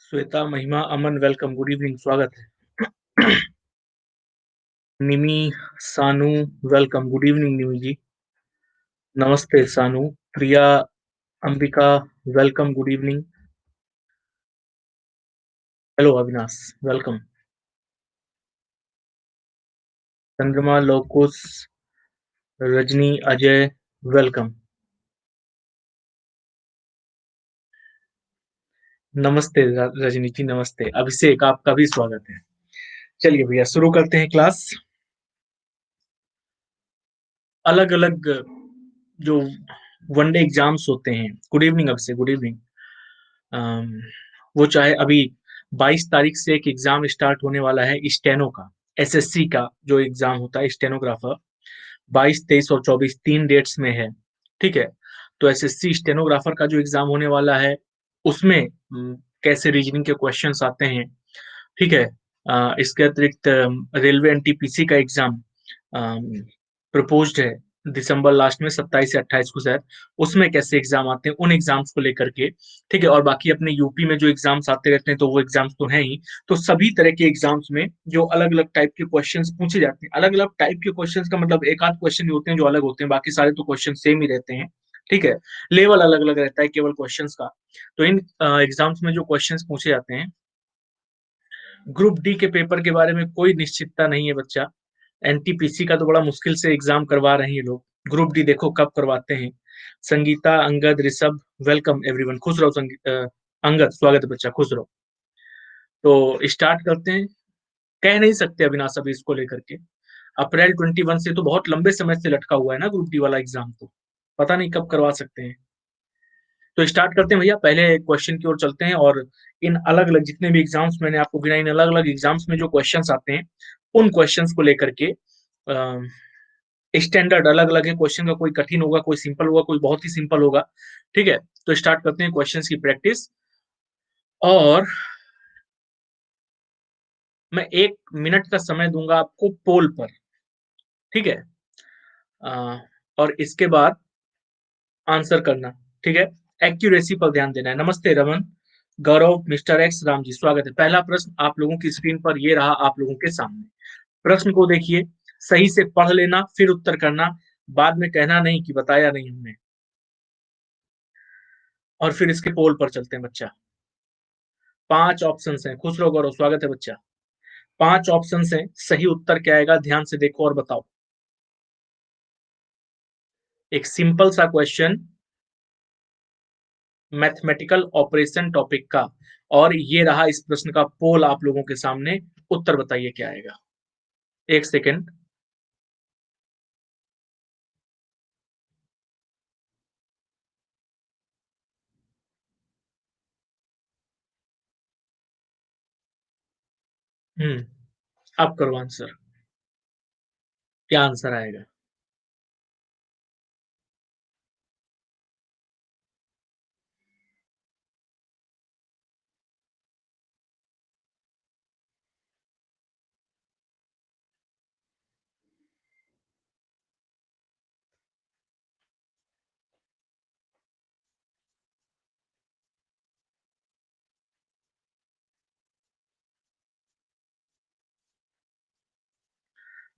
श्वेता, महिमा, अमन, welcome, good evening, स्वागत है। Nimi, Sanu, welcome, good evening Nimi ji. नमस्ते Sanu. Priya, Ambika, welcome, good evening. Hello Avinash, welcome. Chandrama, लोकुस, रजनी, अजय, वेलकम। नमस्ते रजनी जी, नमस्ते। अभिषेक, आपका भी स्वागत है। चलिए भैया, शुरू करते हैं क्लास। अलग अलग जो वनडे एग्जाम्स होते हैं। गुड इवनिंग अभिषेक, गुड इवनिंग। अम, वो चाहे अभी 22 तारीख से एक एग्जाम स्टार्ट होने वाला है स्टेनो का, एसएससी का जो एग्जाम होता है स्टेनोग्राफर। 22, 23 और 24 तीन डेट्स में है। ठीक है। तो एसएससी स्टेनोग्राफर का जो एग्जाम होने वाला है उसमें कैसे रीजनिंग के क्वेश्चंस आते हैं। ठीक है। इसके अतिरिक्त रेलवे एनटीपीसी का एग्जाम प्रपोज्ड है दिसंबर लास्ट में, 27 से 28 को शायद। उसमें कैसे एग्जाम आते हैं उन एग्जाम्स को लेकर के। ठीक है। और बाकी अपने यूपी में जो एग्जाम्स आते रहते हैं तो वो एग्जाम्स तो हैं ही। तो सभी तरह के एग्जाम्स में जो अलग अलग टाइप के क्वेश्चंस पूछे जाते हैं, अलग अलग टाइप के क्वेश्चंस का मतलब एक आध क्वेश्चन ही होते हैं जो अलग होते हैं, बाकी सारे तो क्वेश्चन सेम ही रहते हैं। ठीक है। लेवल अलग अलग रहता है केवल क्वेश्चंस का। तो इन एग्जाम्स में जो क्वेश्चंस पूछे जाते हैं, ग्रुप डी के पेपर के बारे में कोई निश्चितता नहीं है बच्चा। एनटीपीसी का तो बड़ा मुश्किल से एग्जाम करवा रहे हैं लोग। ग्रुप डी देखो कब करवाते हैं। Sangeeta, Angad, Rishabh, welcome everyone. खुश रहो अंगद, स्वागत है बच्चा, खुश रहो। तो स्टार्ट करते हैं। कह नहीं सकते अविनाश अभी इसको लेकर के। अप्रैल 21 से तो बहुत लंबे समय से लटका हुआ है ना ग्रुप डी वाला एग्जाम, तो पता नहीं कब करवा सकते हैं। तो स्टार्ट करते हैं भैया, पहले क्वेश्चन की ओर चलते हैं। और इन अलग अलग जितने भी एग्जाम्स मैंने आपको गिनाए, इन अलग अलग एग्जाम्स में जो क्वेश्चंस आते हैं उन क्वेश्चंस को लेकर के स्टैंडर्ड अलग अलग है क्वेश्चन का। कोई कठिन होगा, कोई सिंपल होगा, कोई बहुत ही सिंपल होगा। ठीक है। तो स्टार्ट करते हैं क्वेश्चंस की प्रैक्टिस। और मैं 1 मिनट का समय दूंगा आपको पोल पर। ठीक है। और इसके बाद आंसर करना। ठीक है। एक्यूरेसी पर ध्यान देना है। नमस्ते रमन, गौरव, मिस्टर एक्स, राम जी, स्वागत है। पहला प्रश्न आप लोगों की स्क्रीन पर ये रहा आप लोगों के सामने। प्रश्न को देखिए, सही से पढ़ लेना, फिर उत्तर करना। बाद में कहना नहीं कि बताया नहीं हमने। और फिर इसके पोल पर चलते हैं बच्चा। 5 ऑप्शन हैं। खुश रहो गौरव, स्वागत है बच्चा। 5 ऑप्शन हैं, सही उत्तर क्या आएगा ध्यान से देखो और बताओ। एक सिंपल सा क्वेश्चन, मैथमेटिकल ऑपरेशन टॉपिक का। और ये रहा इस प्रश्न का पोल आप लोगों के सामने। उत्तर बताइए क्या आएगा। 1 सेकेंड। अब करो आंसर। क्या आंसर आएगा।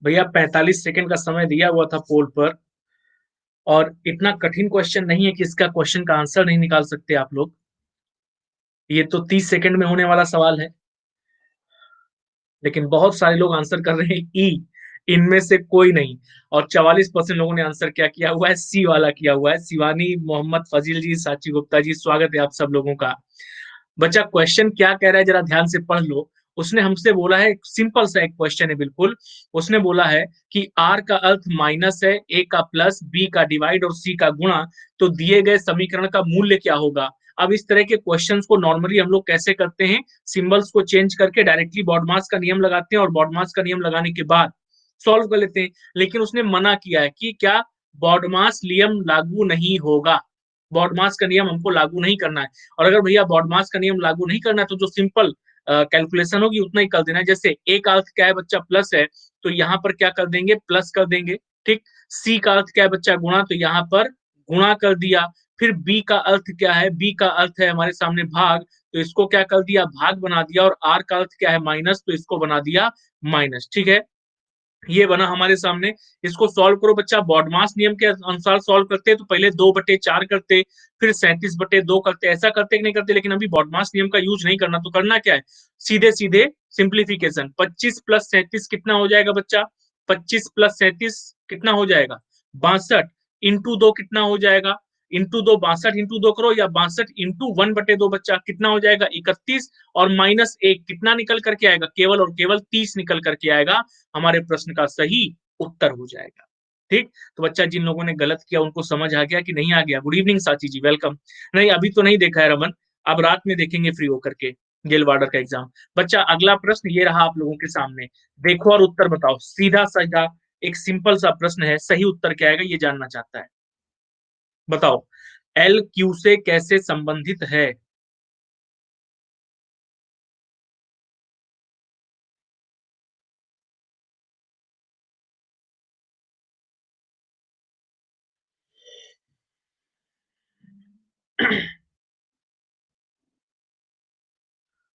भैया 45 सेकंड का समय दिया हुआ था पोल पर। और इतना कठिन क्वेश्चन नहीं है कि इसका क्वेश्चन का आंसर नहीं निकाल सकते आप लोग। ये तो 30 सेकंड में होने वाला सवाल है। लेकिन बहुत सारे लोग आंसर कर रहे हैं ई। इनमें से कोई नहीं। और 44% लोगों ने आंसर क्या किया हुआ है, सी वाला किया हुआ है। शिवानी, मोहम्मद फजील जी, साची गुप्ता जी, स्वागत है आप सब लोगों का। बच्चा क्वेश्चन क्या कह रहा है जरा ध्यान से पढ़ लो। उसने हमसे बोला है, सिंपल सा एक क्वेश्चन है बिल्कुल। उसने बोला है कि आर का अर्थ माइनस है, ए का प्लस, बी का डिवाइड और सी का गुणा, तो दिए गए समीकरण का मूल्य क्या होगा। अब इस तरह के क्वेश्चंस को नॉर्मली हम लोग कैसे करते हैं, सिंबल्स को चेंज करके डायरेक्टली बॉडमास का नियम लगाते हैं और बॉडमास का नियम लगाने के बाद सॉल्व कर लेते हैं। लेकिन उसने मना किया है कि क्या बॉडमास नियम लागू नहीं होगा, बॉडमास का नियम हमको लागू नहीं करना है। और अगर भैया बॉडमास का नियम लागू नहीं करना है तो जो सिंपल कैलकुलेशन होगी उतना ही कर देना है। जैसे ए का अर्थ क्या है बच्चा, प्लस है, तो यहाँ पर क्या कर देंगे, प्लस कर देंगे। ठीक। सी का अर्थ क्या है बच्चा, गुणा, तो यहाँ पर गुणा कर दिया। फिर बी का अर्थ क्या है, बी का अर्थ है हमारे सामने भाग, तो इसको क्या कर दिया, भाग बना दिया, और आर का अर्थ क्या है, माइनस, तो इसको बना दिया माइनस। ठीक है, ये बना हमारे सामने। इसको सॉल्व करो बच्चा, बॉडमास नियम के अनुसार सॉल्व करते तो पहले 2/4 करते, फिर 37/2 करते, ऐसा करते कि नहीं करते, लेकिन अभी बॉडमास नियम का यूज नहीं करना, तो करना क्या है, सीधे सीधे सिंप्लीफिकेशन। 25 + 37 कितना हो जाएगा बच्चा, 25 + 37 कितना हो जाएगा, 62, इंटू 2 कितना हो जाएगा, इंटू 2, 62 इंटू 2 करो, या 62 इंटू 1/2 बच्चा कितना हो जाएगा, 31, और -1 कितना निकल करके आएगा, केवल और केवल 30 निकल करके आएगा, हमारे प्रश्न का सही उत्तर हो जाएगा। ठीक, तो बच्चा जिन लोगों ने गलत किया उनको समझ आ गया कि नहीं आ गया? गुड इवनिंग साची जी, वेलकम। नहीं, अभी तो नहीं देखा है रमन, अब रात में देखेंगे फ्री होकर के गेल वार्डर का एग्जाम। बच्चा अगला प्रश्न ये रहा आप लोगों के सामने, देखो और उत्तर बताओ, सीधा साधा एक सिंपल सा प्रश्न है, सही उत्तर क्या आएगा ये जानना चाहता है। बताओ, एल क्यू से कैसे संबंधित है?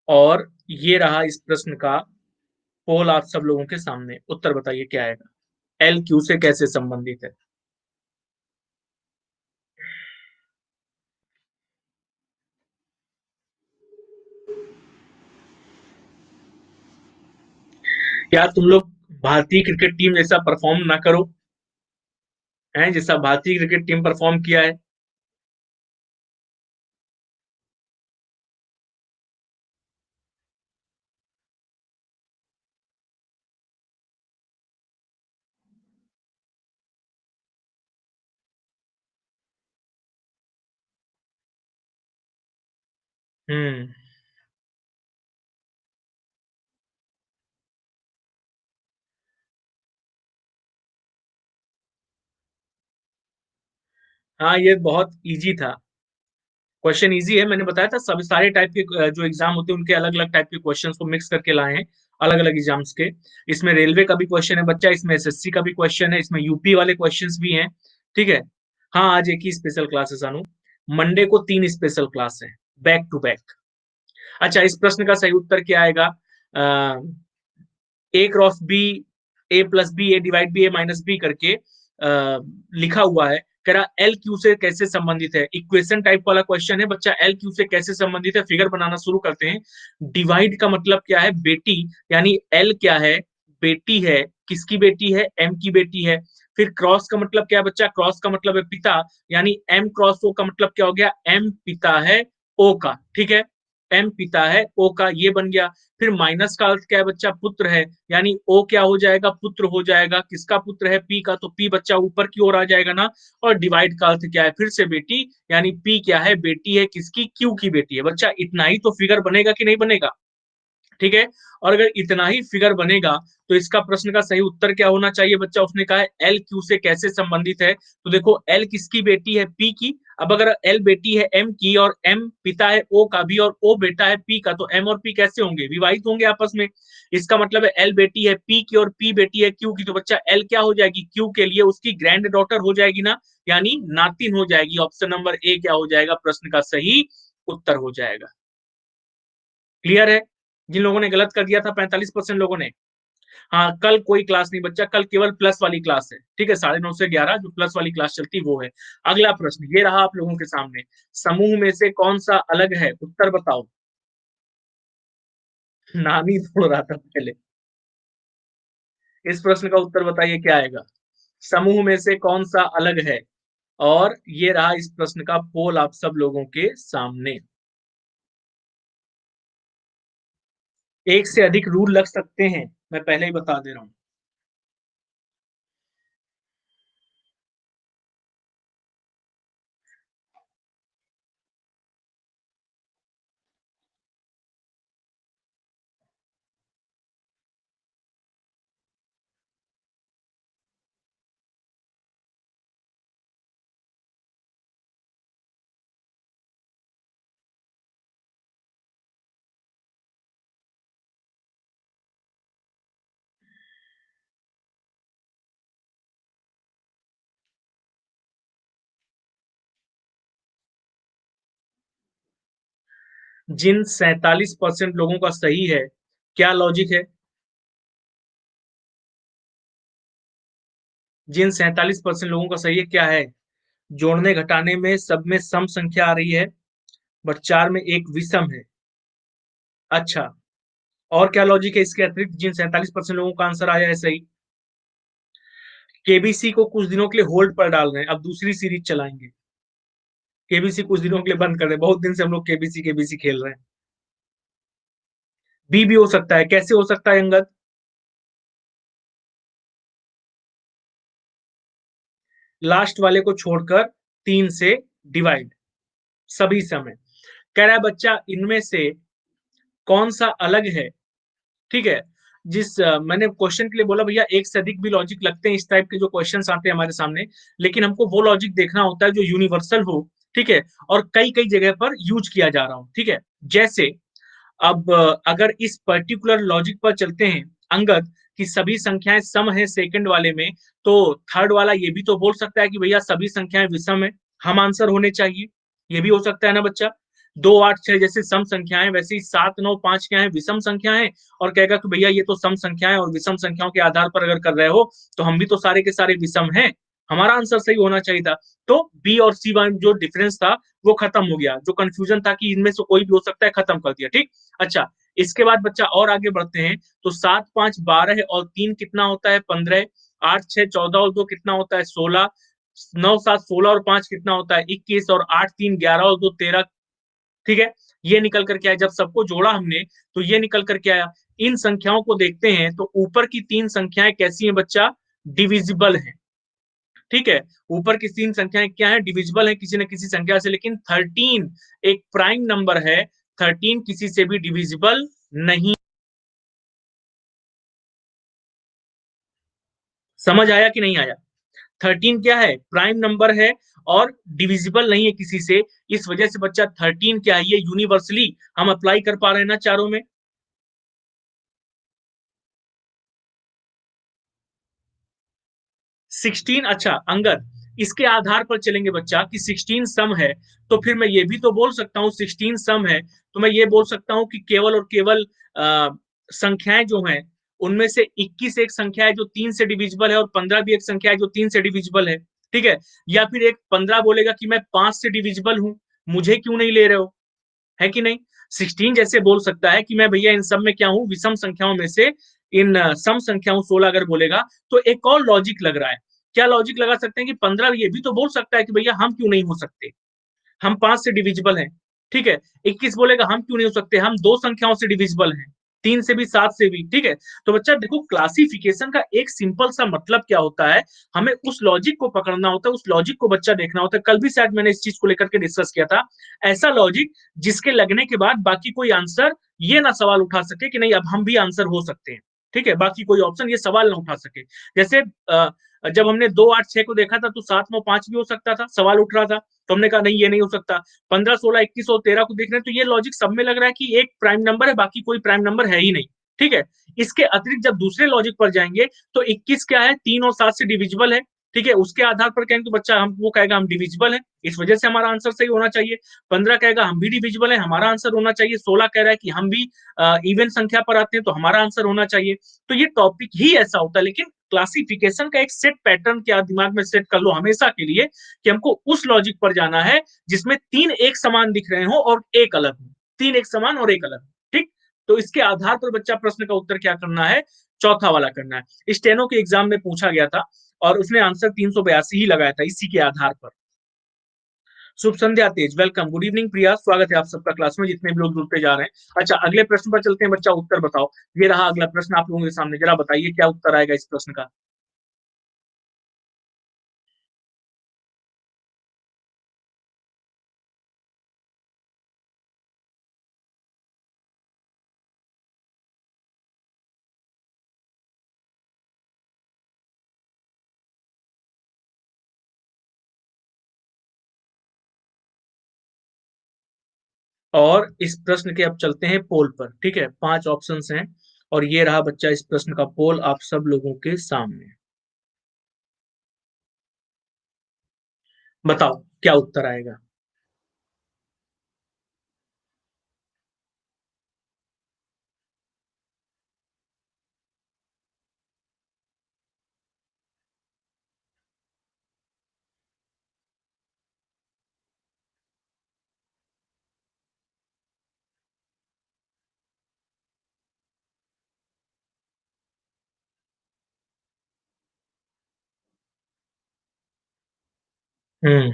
और ये रहा इस प्रश्न का पोल आप सब लोगों के सामने, उत्तर बताइए क्या आएगा, एल क्यू से कैसे संबंधित है? क्या तुम लोग भारतीय क्रिकेट टीम जैसा परफॉर्म ना करो, है जैसा भारतीय क्रिकेट टीम परफॉर्म किया है? हम्म। हाँ, ये बहुत इजी था, क्वेश्चन इजी है, मैंने बताया था सब सारे टाइप के जो एग्जाम होते हैं उनके अलग अलग टाइप के क्वेश्चंस को मिक्स करके लाए हैं, अलग अलग एग्जाम्स के। इसमें रेलवे का भी क्वेश्चन है बच्चा, इसमें एसएससी का भी क्वेश्चन है, इसमें यूपी वाले क्वेश्चंस भी हैं। ठीक है। हाँ, आज एक ही स्पेशल क्लास है सानू, मंडे को 3 स्पेशल क्लास है, बैक टू बैक। अच्छा, इस प्रश्न का सही उत्तर क्या आएगा, ए क्रॉस बी, ए प्लस बी, ए डिवाइड बी, ए माइनस बी करके लिखा हुआ है, कह रहा एल क्यू से कैसे संबंधित है, इक्वेशन टाइप वाला क्वेश्चन है बच्चा, एल क्यू से कैसे संबंधित है, फिगर बनाना शुरू करते हैं। डिवाइड का मतलब क्या है, बेटी, यानी एल क्या है, बेटी है, किसकी बेटी है, एम की बेटी है। फिर क्रॉस का मतलब क्या है बच्चा, क्रॉस का मतलब है पिता, यानी एम क्रॉस ओ का मतलब क्या हो गया, एम पिता है ओ का। ठीक है, एम पिता है ओ का, ये बन गया। फिर माइनस का अर्थ क्या है बच्चा, पुत्र है, यानी ओ क्या हो जाएगा, पुत्र हो जाएगा, किसका पुत्र है, पी का, तो पी बच्चा ऊपर की ओर आ जाएगा ना। और डिवाइड का अर्थ क्या है, फिर से बेटी, यानी पी क्या है, बेटी है, किसकी, क्यू की बेटी है। बच्चा इतना ही तो फिगर बनेगा कि नहीं बनेगा? ठीक है, और अगर इतना ही फिगर बनेगा तो इसका प्रश्न का सही उत्तर क्या होना चाहिए बच्चा, उसने कहा है एल क्यू से कैसे संबंधित है, तो देखो एल किसकी बेटी है, पी की। अब अगर एल बेटी है एम की, और एम पिता है ओ का भी, और ओ बेटा है पी का, तो एम और पी कैसे होंगे, विवाहित होंगे आपस में। इसका मतलब है एल बेटी है पी की और पी बेटी है क्यू की, तो बच्चा एल क्या हो जाएगी, क्यू के लिए उसकी ग्रैंड डॉटर हो जाएगी ना, यानी नातिन हो जाएगी। ऑप्शन नंबर ए क्या हो जाएगा, प्रश्न का सही उत्तर हो जाएगा। क्लियर है? जिन लोगों ने गलत कर दिया था 45% लोगों ने। हाँ, कल कोई क्लास नहीं बच्चा, कल केवल प्लस वाली क्लास है। ठीक है, 9:30 से 11 जो प्लस वाली क्लास चलती वो है। अगला प्रश्न ये रहा आप लोगों के सामने, समूह में से कौन सा अलग है, उत्तर बताओ। नाम ही छोड़ रहा था पहले। इस प्रश्न का उत्तर बताइए क्या आएगा, समूह में से कौन सा अलग है। और ये रहा इस प्रश्न का पोल आप सब लोगों के सामने। एक से अधिक रूल लग सकते हैं, मैं पहले ही बता दे रहा हूं। जिन 47% लोगों का सही है, क्या लॉजिक है? जिन 47% लोगों का सही है क्या है? जोड़ने घटाने में सब में सम संख्या आ रही है, बट 4 में एक विषम है। अच्छा, और क्या लॉजिक है इसके अतिरिक्त जिन 47% लोगों का आंसर आया है सही? केबीसी को कुछ दिनों के लिए होल्ड पर डाल रहे हैं, अब दूसरी सीरीज चलाएंगे। केबीसी कुछ दिनों के लिए बंद कर रहे हैं, बहुत दिन से हम लोग केबीसी केबीसी खेल रहे हैं। बी भी हो सकता है, कैसे हो सकता है अंगद? लास्ट वाले को छोड़कर 3 से डिवाइड, सभी समय। कह रहा है बच्चा इनमें से कौन सा अलग है, ठीक है? मैंने क्वेश्चन के लिए बोला भैया एक से अधिक भी लॉजिक लगते हैं, इस टाइप के जो क्वेश्चन आते हैं हमारे सामने, लेकिन हमको वो लॉजिक देखना होता है जो यूनिवर्सल हो, ठीक है, और कई कई जगह पर यूज किया जा रहा हो, ठीक है। जैसे अब अगर इस पर्टिकुलर लॉजिक पर चलते हैं अंगद, कि सभी संख्याएं सम है सेकंड वाले में, तो थर्ड वाला ये भी तो बोल सकता है कि भैया सभी संख्याएं विषम है, हम आंसर होने चाहिए। ये भी हो सकता है ना बच्चा? 2 8 6 जैसे सम संख्याएं, वैसे ही 7 9 5 क्या है, विषम संख्याएं। और कहेगा कि भैया ये तो सम संख्याएं और विषम संख्याओं के आधार पर अगर कर रहे हो तो हम भी तो सारे के सारे विषम हैं, हमारा आंसर सही होना चाहिए था। तो बी और सी में जो डिफरेंस था वो खत्म हो गया, जो कंफ्यूजन था कि इनमें से कोई भी हो सकता है, खत्म कर दिया, ठीक। अच्छा, इसके बाद बच्चा और आगे बढ़ते हैं, तो 7 5 12 और 3 कितना होता है? 15। 8 6 14 और 2 कितना होता है? 16। 9 7 16 और 5 कितना होता है? 21। और 8 3 11 और 2 13, ठीक है। ये निकल कर के आया, जब सबको जोड़ा हमने तो ये निकल कर के आया। इन संख्याओं को देखते हैं तो ऊपर की 3 संख्याएं कैसी हैं बच्चा? डिविजिबल है, ठीक है। ऊपर की 3 संख्याएं क्या है? डिविजिबल है किसी न किसी संख्या से, लेकिन 13 एक प्राइम नंबर है, 13 किसी से भी डिविजिबल नहीं। समझ आया कि नहीं आया? 13 क्या है? प्राइम नंबर है और डिविजिबल नहीं है किसी से। इस वजह से बच्चा 13 क्या है, ये यूनिवर्सली हम अप्लाई कर पा रहे हैं ना चारों में। 16, अच्छा अंगद, इसके आधार पर चलेंगे बच्चा कि 16 सम है, तो फिर मैं ये भी तो बोल सकता हूँ 16 सम है, तो मैं ये बोल सकता हूँ कि केवल और केवल संख्याएं जो हैं उनमें से 21 एक संख्या है जो 3 से डिविजिबल है, और 15 भी एक संख्या है जो 3 से डिविजिबल है, ठीक है। या फिर एक 15 बोलेगा कि मैं 5 से डिविजिबल हूं, मुझे क्यों नहीं ले रहे हो, है कि नहीं? 16 जैसे बोल सकता है कि मैं भैया इन सब में क्या हूं, विषम संख्याओं में से इन सम संख्याओं 16 अगर बोलेगा, तो एक और लॉजिक लग रहा है। क्या लॉजिक लगा सकते हैं कि 15 ये भी तो बोल सकता है कि भैया हम क्यों नहीं हो सकते, हम 5 से डिविजिबल हैं, ठीक है। 21 बोलेगा हम क्यों नहीं हो सकते, हम 2 संख्याओं से डिविजिबल हैं, 3 से भी 7 से भी, ठीक है। तो बच्चा देखो, क्लासिफिकेशन का एक सिंपल सा मतलब क्या होता है, हमें उस लॉजिक को पकड़ना होता है, उस लॉजिक को बच्चा देखना होता है। कल भी शायद मैंने इस चीज को लेकर के डिस्कस किया था, ऐसा लॉजिक जिसके लगने के बाद बाकी कोई आंसर ये ना सवाल उठा सके कि नहीं अब हम भी आंसर हो सकते हैं, ठीक है। बाकी कोई ऑप्शन ये सवाल ना उठा सके। जैसे जब हमने 2 8 6 को देखा था तो 7 9 5 भी हो सकता था, सवाल उठ रहा था, तो हमने कहा नहीं ये नहीं हो सकता। 15 16 21 और 13 को देख रहे हैं तो ये लॉजिक सब में लग रहा है कि एक प्राइम नंबर है, बाकी कोई प्राइम नंबर है ही नहीं, ठीक है। इसके अतिरिक्त जब दूसरे लॉजिक पर जाएंगे तो 21 क्या है, 3 और 7 से डिविजिबल है, ठीक है। उसके आधार पर कहेंगे तो बच्चा हम वो कहेगा हम डिविजिबल है, इस वजह से हमारा आंसर सही होना चाहिए। 15 कहेगा हम भी डिविजिबल है, हमारा आंसर होना चाहिए। 16 कह रहा है कि हम भी इवन संख्या पर आते हैं तो हमारा आंसर होना चाहिए। तो ये टॉपिक ही ऐसा होता है, लेकिन क्लासिफिकेशन का एक सेट पैटर्न क्या दिमाग में सेट कर लो हमेशा के लिए, कि हमको उस लॉजिक पर जाना है जिसमें 3 एक समान दिख रहे हो और एक अलग हो, 3 एक समान और एक अलग, ठीक। तो इसके आधार पर बच्चा प्रश्न का उत्तर क्या करना है, चौथा वाला करना है। स्टेनो के एग्जाम में पूछा गया था और उसने आंसर 382 ही लगाया था इसी के आधार पर। शुभ संध्या तेज, वेलकम, गुड इवनिंग प्रिया, स्वागत है आप सबका क्लास में, जितने भी लोग जुड़ते जा रहे हैं। अच्छा, अगले प्रश्न पर चलते हैं बच्चा, उत्तर बताओ। ये रहा अगला प्रश्न आप लोगों के सामने, जरा बताइए क्या उत्तर आएगा इस प्रश्न का। और इस प्रश्न के अब चलते हैं पोल पर, ठीक है। 5 ऑप्शंस हैं और ये रहा बच्चा इस प्रश्न का पोल आप सब लोगों के सामने। बताओ क्या उत्तर आएगा। हम्म।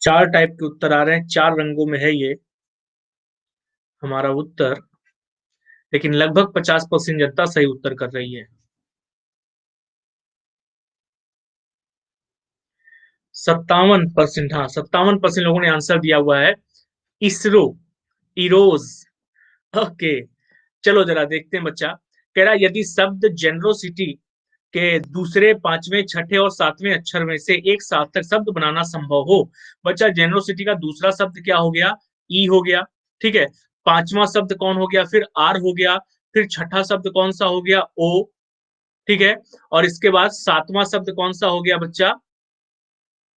चार टाइप के उत्तर आ रहे हैं, चार रंगों में है ये हमारा उत्तर, लेकिन लगभग 50% जनता सही उत्तर कर रही है। 57%, हाँ 57% लोगों ने आंसर दिया हुआ है इसरो, इरोज। ओके, चलो जरा देखते हैं बच्चा। कह रहा यदि शब्द जेनरोसिटी के दूसरे, पांचवें, छठे और सातवें अक्षर में से एक सार्थक शब्द बनाना संभव हो। बच्चा जेनरोसिटी का दूसरा शब्द क्या हो गया? ई हो गया, ठीक है। पांचवा शब्द कौन हो गया? फिर आर हो गया। फिर छठा शब्द कौन सा हो गया? ओ, ठीक है। और इसके बाद सातवां शब्द कौन सा हो गया बच्चा?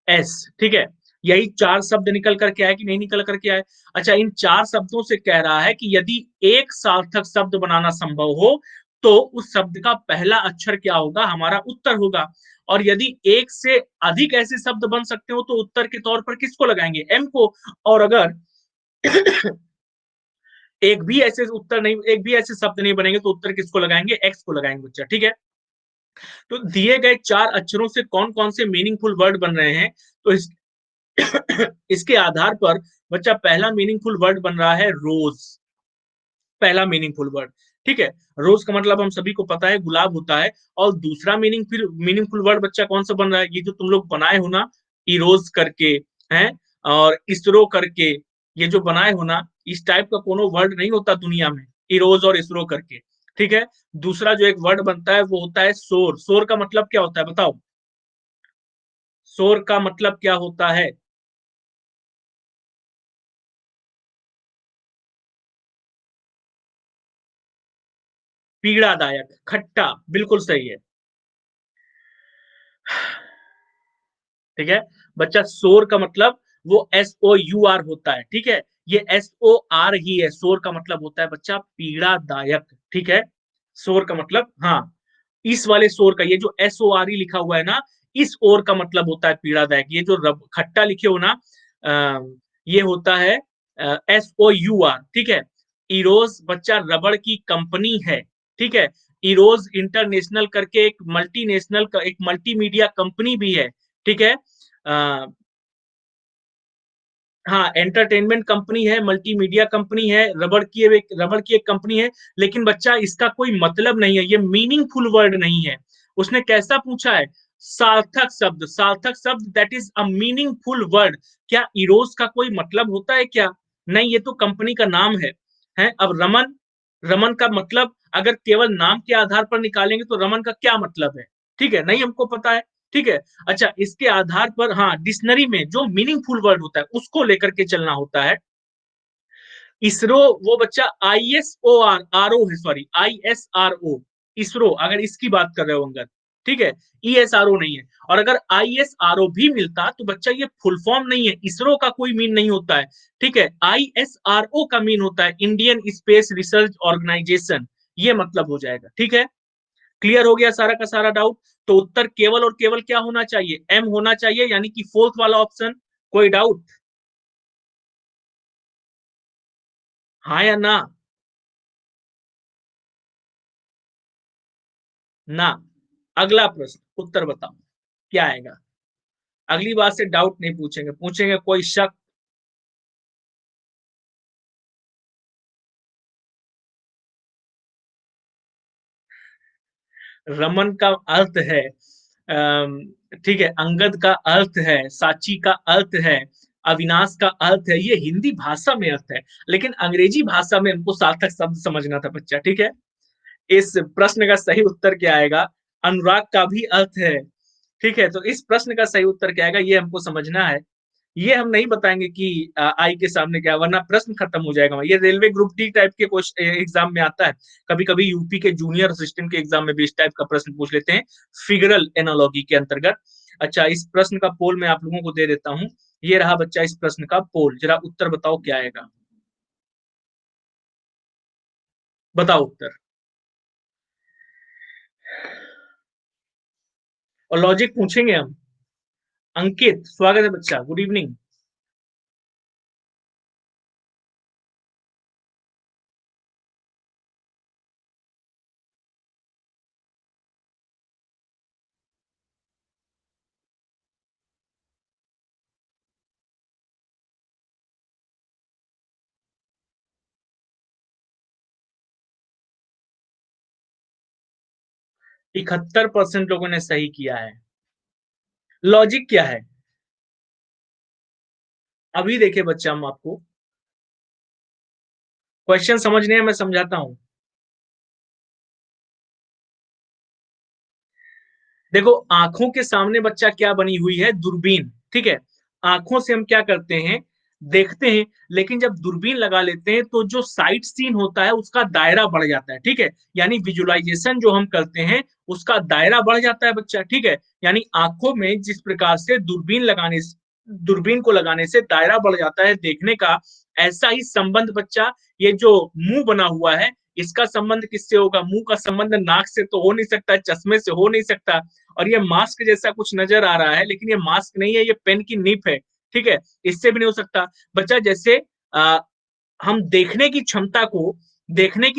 एस, ठीक है। यही चार शब्द निकल करके आए कि नहीं निकल करके आए? अच्छा, इन चार शब्दों से कह रहा है कि यदि एक सार्थक शब्द बनाना संभव हो तो उस शब्द का पहला अक्षर क्या होगा? हमारा उत्तर होगा। और यदि एक से अधिक ऐसे शब्द बन सकते हो तो उत्तर के तौर पर किसको लगाएंगे? एम को। और अगर एक भी ऐसे उत्तर नहीं, एक भी ऐसे शब्द नहीं बनेंगे तो उत्तर किसको लगाएंगे? एक्स को लगाएंगे बच्चा, ठीक है। तो दिए गए चार अक्षरों से कौन कौन से मीनिंगफुल वर्ड बन रहे हैं? तो इसके आधार पर बच्चा पहला मीनिंगफुल वर्ड बन रहा है रोज। पहला मीनिंगफुल वर्ड, ठीक है। रोज का मतलब हम सभी को पता है गुलाब होता है। और दूसरा मीनिंगफुल वर्ड बच्चा कौन सा बन रहा है? ये जो तुम लोग बनाए हो ना, इरोज करके, हैं, और इसरो करके, ये जो बनाए हो ना, इस टाइप का कोनो वर्ड नहीं होता दुनिया में, इरोज और इसरो करके, ठीक है। दूसरा जो एक वर्ड बनता है वो होता है शोर। शोर का मतलब क्या होता है बताओ? शोर का मतलब क्या होता है? पीड़ादायक, खट्टा, बिल्कुल सही है। ठीक है बच्चा, शोर का मतलब वो SOUR होता है, ठीक है। ये SOR ही है, शोर का मतलब होता है बच्चा पीड़ादायक, ठीक है। शोर का मतलब, हाँ, इस वाले शोर का, ये जो SORE लिखा हुआ है ना, इस ओर का मतलब होता है पीड़ादायक। ये जो खट्टा लिखे हो ना, ये होता है SOUR, ठीक है। इरोज बच्चा रबड़ की कंपनी है, ठीक है। इरोज इंटरनेशनल करके एक मल्टीनेशनल, एक मल्टीमीडिया कंपनी भी है, ठीक है। आ, हाँ, एंटरटेनमेंट कंपनी है, मल्टीमीडिया कंपनी है, रबड़ की एक कंपनी है। लेकिन बच्चा इसका कोई मतलब नहीं है, ये मीनिंगफुल वर्ड नहीं है। उसने कैसा पूछा है? सार्थक शब्द, सार्थक शब्द, that is a meaningful word. क्या इरोज का कोई मतलब होता है क्या? नहीं, ये तो कंपनी का नाम है। अब रमन, रमन का मतलब अगर केवल नाम के आधार पर निकालेंगे तो रमन का क्या मतलब है? ठीक है, नहीं हमको पता है, ठीक है। अच्छा, इसके आधार पर हाँ, डिक्शनरी में जो मीनिंगफुल वर्ड होता है उसको लेकर के चलना होता है। इसरो, वो बच्चा ISOR है, सॉरी, ISRO, इसरो, अगर इसकी बात कर रहे हो अंगद, ठीक है। ESRO नहीं है। और अगर ISRO भी मिलता तो बच्चा ये फुल फॉर्म नहीं है, इसरो का कोई मीन नहीं होता है, ठीक है। ISRO का मीन होता है इंडियन स्पेस रिसर्च ऑर्गेनाइजेशन, ये मतलब हो जाएगा, ठीक है। क्लियर हो गया सारा का सारा डाउट? तो उत्तर केवल और केवल क्या होना चाहिए? एम होना चाहिए, यानी कि फोर्थ वाला ऑप्शन। कोई डाउट? हाँ या ना? ना। अगला प्रश्न, उत्तर बताओ क्या आएगा। अगली बार से डाउट नहीं पूछेंगे, पूछेंगे कोई शक। रमन का अर्थ है, ठीक है, अंगद का अर्थ है, साची का अर्थ है, अविनाश का अर्थ है। ये हिंदी भाषा में अर्थ है, लेकिन अंग्रेजी भाषा में हमको सार्थक शब्द समझना था बच्चा, ठीक है। इस प्रश्न का सही उत्तर क्या आएगा? अनुराग का भी अर्थ है, ठीक है। तो इस प्रश्न का सही उत्तर क्या आएगा ये हमको समझना है। ये हम नहीं बताएंगे कि आई के सामने क्या, वरना प्रश्न खत्म हो जाएगा। ये रेलवे ग्रुप डी टाइप के क्वेश्चन एग्जाम में आता है। कभी कभी यूपी के जूनियर असिस्टेंट के एग्जाम में भी इस टाइप का प्रश्न पूछ लेते हैं, फिगरल एनालॉगी के अंतर्गत। अच्छा, इस प्रश्न का पोल मैं आप लोगों को दे देता हूँ। ये रहा बच्चा इस प्रश्न का पोल, जरा उत्तर बताओ क्या आएगा। बताओ उत्तर। और लॉजिक पूछेंगे हम। अंकित, स्वागत है बच्चा, गुड इवनिंग। 71% लोगों ने सही किया है। लॉजिक क्या है? अभी देखिए बच्चा, हम आपको क्वेश्चन समझने हैं, मैं समझाता हूं। देखो, आंखों के सामने बच्चा क्या बनी हुई है? दूरबीन। ठीक है, आंखों से हम क्या करते हैं? देखते हैं। लेकिन जब दूरबीन लगा लेते हैं तो जो साइट सीन होता है उसका दायरा बढ़ जाता है। ठीक है, यानी विजुअलाइजेशन जो हम करते हैं उसका दायरा बढ़ जाता है बच्चा। ठीक है, यानी आंखों में जिस प्रकार से दूरबीन को लगाने से दायरा बढ़ जाता है देखने का, ऐसा ही संबंध बच्चा, ये जो मुंह बना हुआ है, इसका संबंध किससे होगा? मुंह का संबंध नाक से तो हो नहीं सकता, चश्मे से हो नहीं सकता। और ये मास्क जैसा कुछ नजर आ रहा है, लेकिन ये मास्क नहीं है, ये पेन की निप है। ठीक है, इससे भी नहीं हो सकता बच्चा। जैसे आ, हम देखने की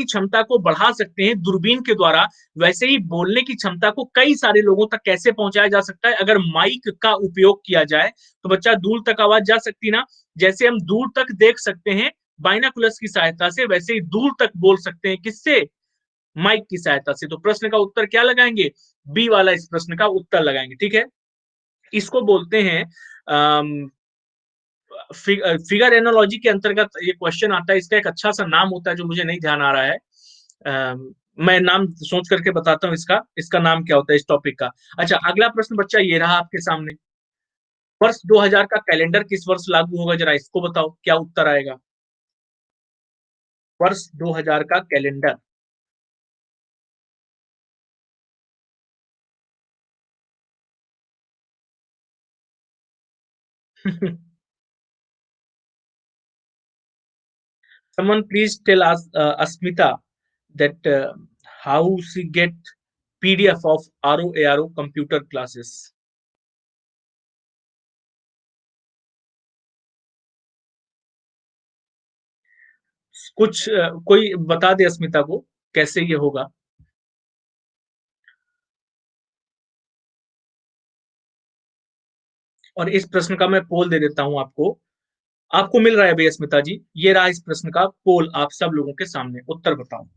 क्षमता को बढ़ा सकते हैं दूरबीन के द्वारा, वैसे ही बोलने की क्षमता को कई सारे लोगों तक कैसे पहुंचाया जा सकता है? अगर माइक का उपयोग किया जाए तो बच्चा दूर तक आवाज जा सकती ना। जैसे हम दूर तक देख सकते हैं बाइनाकुलर्स की सहायता से, वैसे ही दूर तक बोल सकते हैं। किससे? माइक की सहायता से। तो प्रश्न का उत्तर क्या लगाएंगे? बी वाला इस प्रश्न का उत्तर लगाएंगे। ठीक है, इसको बोलते हैं फिगर एनोलॉजी के अंतर्गत ये क्वेश्चन आता है। इसका एक अच्छा सा नाम होता है जो मुझे नहीं ध्यान आ रहा है। मैं नाम सोच करके बताता हूँ इसका, इसका नाम क्या होता है इस टॉपिक का। अच्छा, अगला प्रश्न बच्चा ये रहा आपके सामने। वर्ष 2000 का कैलेंडर किस वर्ष लागू होगा? जरा इसको बताओ, क्या उत्तर आएगा? वर्ष 2000 का calendar. Someone please tell us, Asmita, that how she get PDF of ROARO computer classes. कुछ कोई बता दे अस्मिता को कैसे ये होगा। और इस प्रश्न का मैं पोल दे देता हूं आपको। आपको मिल रहा है भाई अस्मिता जी? ये रहा इस प्रश्न का पोल आप सब लोगों के सामने, उत्तर बताओ।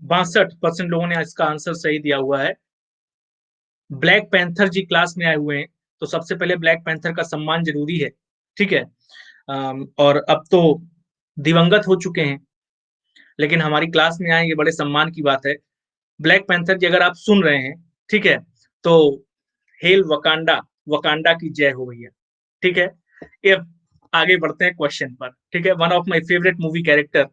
62% लोगों ने इसका आंसर सही दिया हुआ है। ब्लैक पैंथर जी क्लास में आए हुए हैं, तो सबसे पहले ब्लैक पैंथर का सम्मान जरूरी है। ठीक है, और अब तो दिवंगत हो चुके हैं, लेकिन हमारी क्लास में आए, ये बड़े सम्मान की बात है। ब्लैक पैंथर जी अगर आप सुन रहे हैं, ठीक है, तो हेल वकांडा, वकांडा की जय हो भैया। ठीक है, ये आगे बढ़ते हैं क्वेश्चन पर। ठीक है, one of my favourite movie character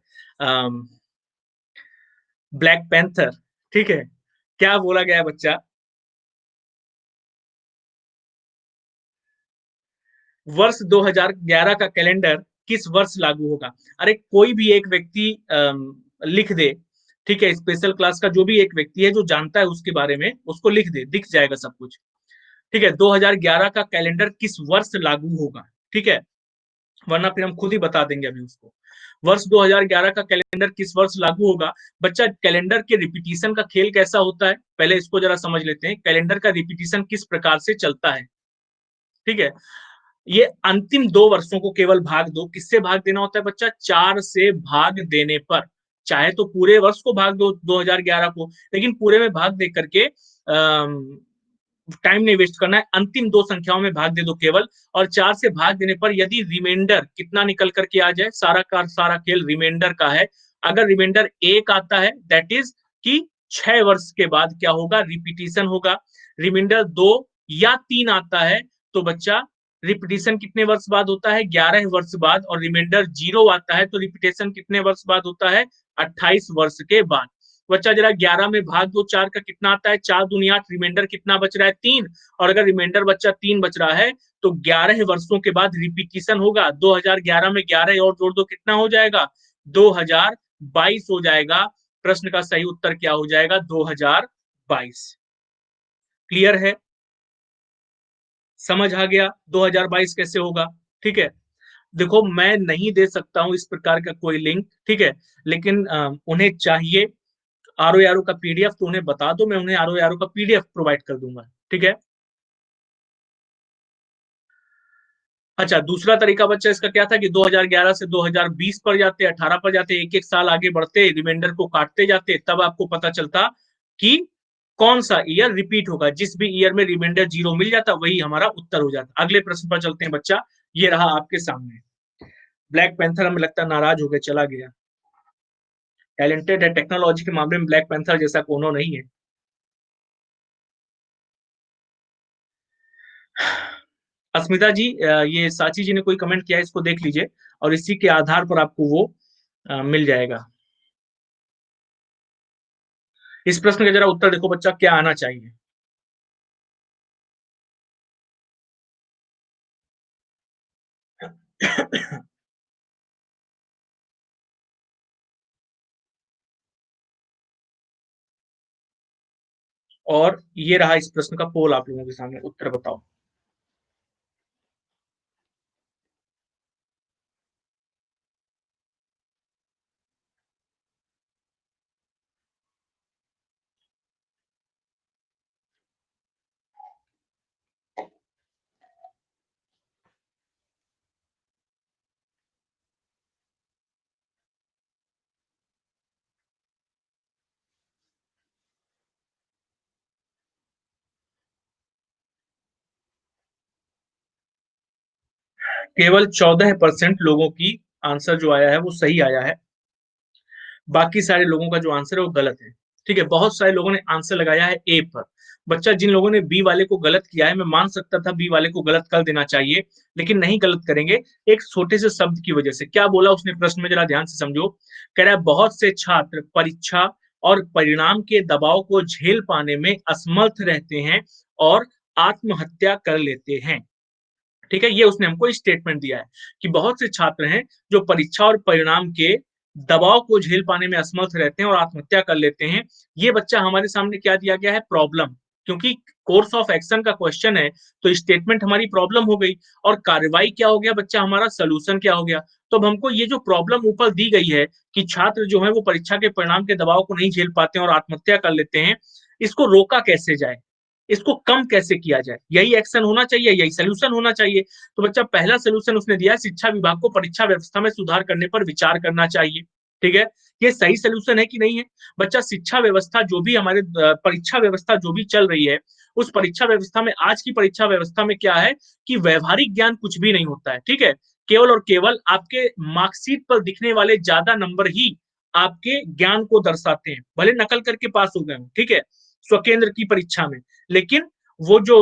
black panther. ठीक है, क्या बोला गया है बच्चा? वर्ष 2011 का कैलेंडर किस वर्ष लागू होगा? अरे कोई भी एक व्यक्ति लिख दे। ठीक है, स्पेशल क्लास का जो भी एक व्यक्ति है जो जानता है उसके बारे में, उसको लिख दे, दिख जाएगा सब कुछ। ठीक है, 2011 का कैलेंडर किस वर्ष लागू होगा? ठीक है, वरना फिर हम खुद ही बता देंगे अभी उसको। वर्ष 2011 का कैलेंडर किस वर्ष लागू होगा? बच्चा, कैलेंडर के रिपीटिशन का खेल कैसा होता है, पहले इसको जरा समझ लेते हैं। कैलेंडर का रिपीटिशन किस प्रकार से चलता है? ठीक है, ये अंतिम 2 वर्षों को केवल भाग दो। किससे भाग देना होता है बच्चा? 4 से भाग देने पर। चाहे तो पूरे वर्ष को भाग दो 2011 को, लेकिन पूरे में भाग दे करके टाइम नहीं वेस्ट करना है। अंतिम 2 संख्याओं में भाग दे दो केवल, और 4 से भाग देने पर यदि रिमाइंडर कितना निकल करके आ जाए, सारा का सारा खेल रिमाइंडर का है। अगर रिमाइंडर 1 आता है, दैट इज कि 6 वर्ष के बाद क्या होगा? रिपीटिशन होगा। रिमाइंडर 2 या 3 आता है तो बच्चा रिपीटिशन कितने वर्ष बाद होता है? 11 वर्ष बाद। और रिमाइंडर 0 आता है तो रिपीटेशन कितने वर्ष बाद होता है? 28 वर्ष के बाद। बच्चा जरा 11 में भाग दो, 4 का कितना आता है? 4 दूनी 8। रिमाइंडर कितना बच रहा है? 3। और अगर रिमाइंडर बच्चा 3 बच रहा है तो 11 वर्षों के बाद रिपीटिशन होगा। 2011 में 11 और जोड़ दो, कितना हो जाएगा? 2022 हो जाएगा। प्रश्न का सही उत्तर क्या हो जाएगा? 2022। क्लियर है? समझ आ गया 2022 कैसे होगा? ठीक है। देखो मैं नहीं दे सकता हूँ इस प्रकार का कोई लिंक, ठीक है? लेकिन उन्हें चाहिए आरओ-आरओ का पीडीएफ तो उन्हें बता दो, मैं उन्हें आरओ-आरओ का पीडीएफ प्रोवाइड कर दूँगा, ठीक है? अच्छा, दूसरा तरीका बच्चा इसका क्या था कि 2011 से 2020 पर जाते, 18 पर जाते, एक-एक साल आगे बढ़ते, रिमाइंडर को काटते जाते, तब आपको पता चलता कि कौन-सा ईयर रिपीट होगा। जिस भी ईयर में रिमाइंडर 0 मिल जाता, वही हमारा उत्तर हो जाता। अगले प्रश्न पर चलते हैं बच्चा, ये रहा आपके सामने। ब्लैक पैंथर हमें लगता है नाराज़ हो के चला गया। टैलेंटेड है, टेक्नोलॉजी के मामले में ब्लैक पैंथर जैसा कोनो नहीं है। अस्मिता जी ये साची जी ने कोई कमेंट किया है, इसको देख लीजिए और इसी के आधार पर आपको वो मिल जाएगा। इस प्रश्न का जरा उत्तर देखो बच्चा क्या आना चाहिए? और ये रहा इस प्रश्न का पोल आप लोगों के सामने, उत्तर बताओ। केवल 14% लोगों की आंसर जो आया है वो सही आया है। बाकी सारे लोगों का जो आंसर है वो गलत है। ठीक है, बहुत सारे लोगों ने आंसर लगाया है ए पर। बच्चा जिन लोगों ने बी वाले को गलत किया है, मैं मान सकता था बी वाले को गलत कर देना चाहिए, लेकिन नहीं गलत करेंगे, एक छोटे से शब्द की वजह से। क्या बोला उसने प्रश्न में, जरा ध्यान से समझो। कह रहा है बहुत से छात्र परीक्षा और परिणाम के दबाव को झेल पाने में असमर्थ रहते हैं और आत्महत्या कर लेते हैं। ठीक है, ये उसने हमको स्टेटमेंट दिया है कि बहुत से छात्र हैं जो परीक्षा और परिणाम के दबाव को झेल पाने में असमर्थ रहते हैं और आत्महत्या कर लेते हैं। ये बच्चा हमारे सामने क्या दिया गया है, प्रॉब्लम। क्योंकि कोर्स ऑफ एक्शन का क्वेश्चन है, तो स्टेटमेंट हमारी प्रॉब्लम हो गई और कार्रवाई क्या हो गया बच्चा, हमारा सोल्यूशन क्या हो गया। तो अब हमको ये जो प्रॉब्लम ऊपर दी गई है कि छात्र जो है वो परीक्षा के परिणाम के दबाव को नहीं झेल पाते हैं और आत्महत्या कर लेते हैं, इसको रोका कैसे जाए, इसको कम कैसे किया जाए, यही एक्शन होना चाहिए, यही सोल्यूशन होना चाहिए। तो बच्चा पहला सोल्यूशन उसने दिया है, शिक्षा विभाग को परीक्षा व्यवस्था में सुधार करने पर विचार करना चाहिए। ठीक है, ये सही सोल्यूशन है कि नहीं है? बच्चा शिक्षा व्यवस्था जो भी हमारे परीक्षा व्यवस्था जो भी चल रही है, उस परीक्षा व्यवस्था में, आज की परीक्षा व्यवस्था में क्या है कि व्यवहारिक ज्ञान कुछ भी नहीं होता है। ठीक है, केवल और केवल आपके मार्कशीट पर दिखने वाले ज्यादा नंबर ही आपके ज्ञान को दर्शाते हैं, भले नकल करके पास हो गए हो। ठीक है, स्वकेंद्र की परीक्षा में, लेकिन वो जो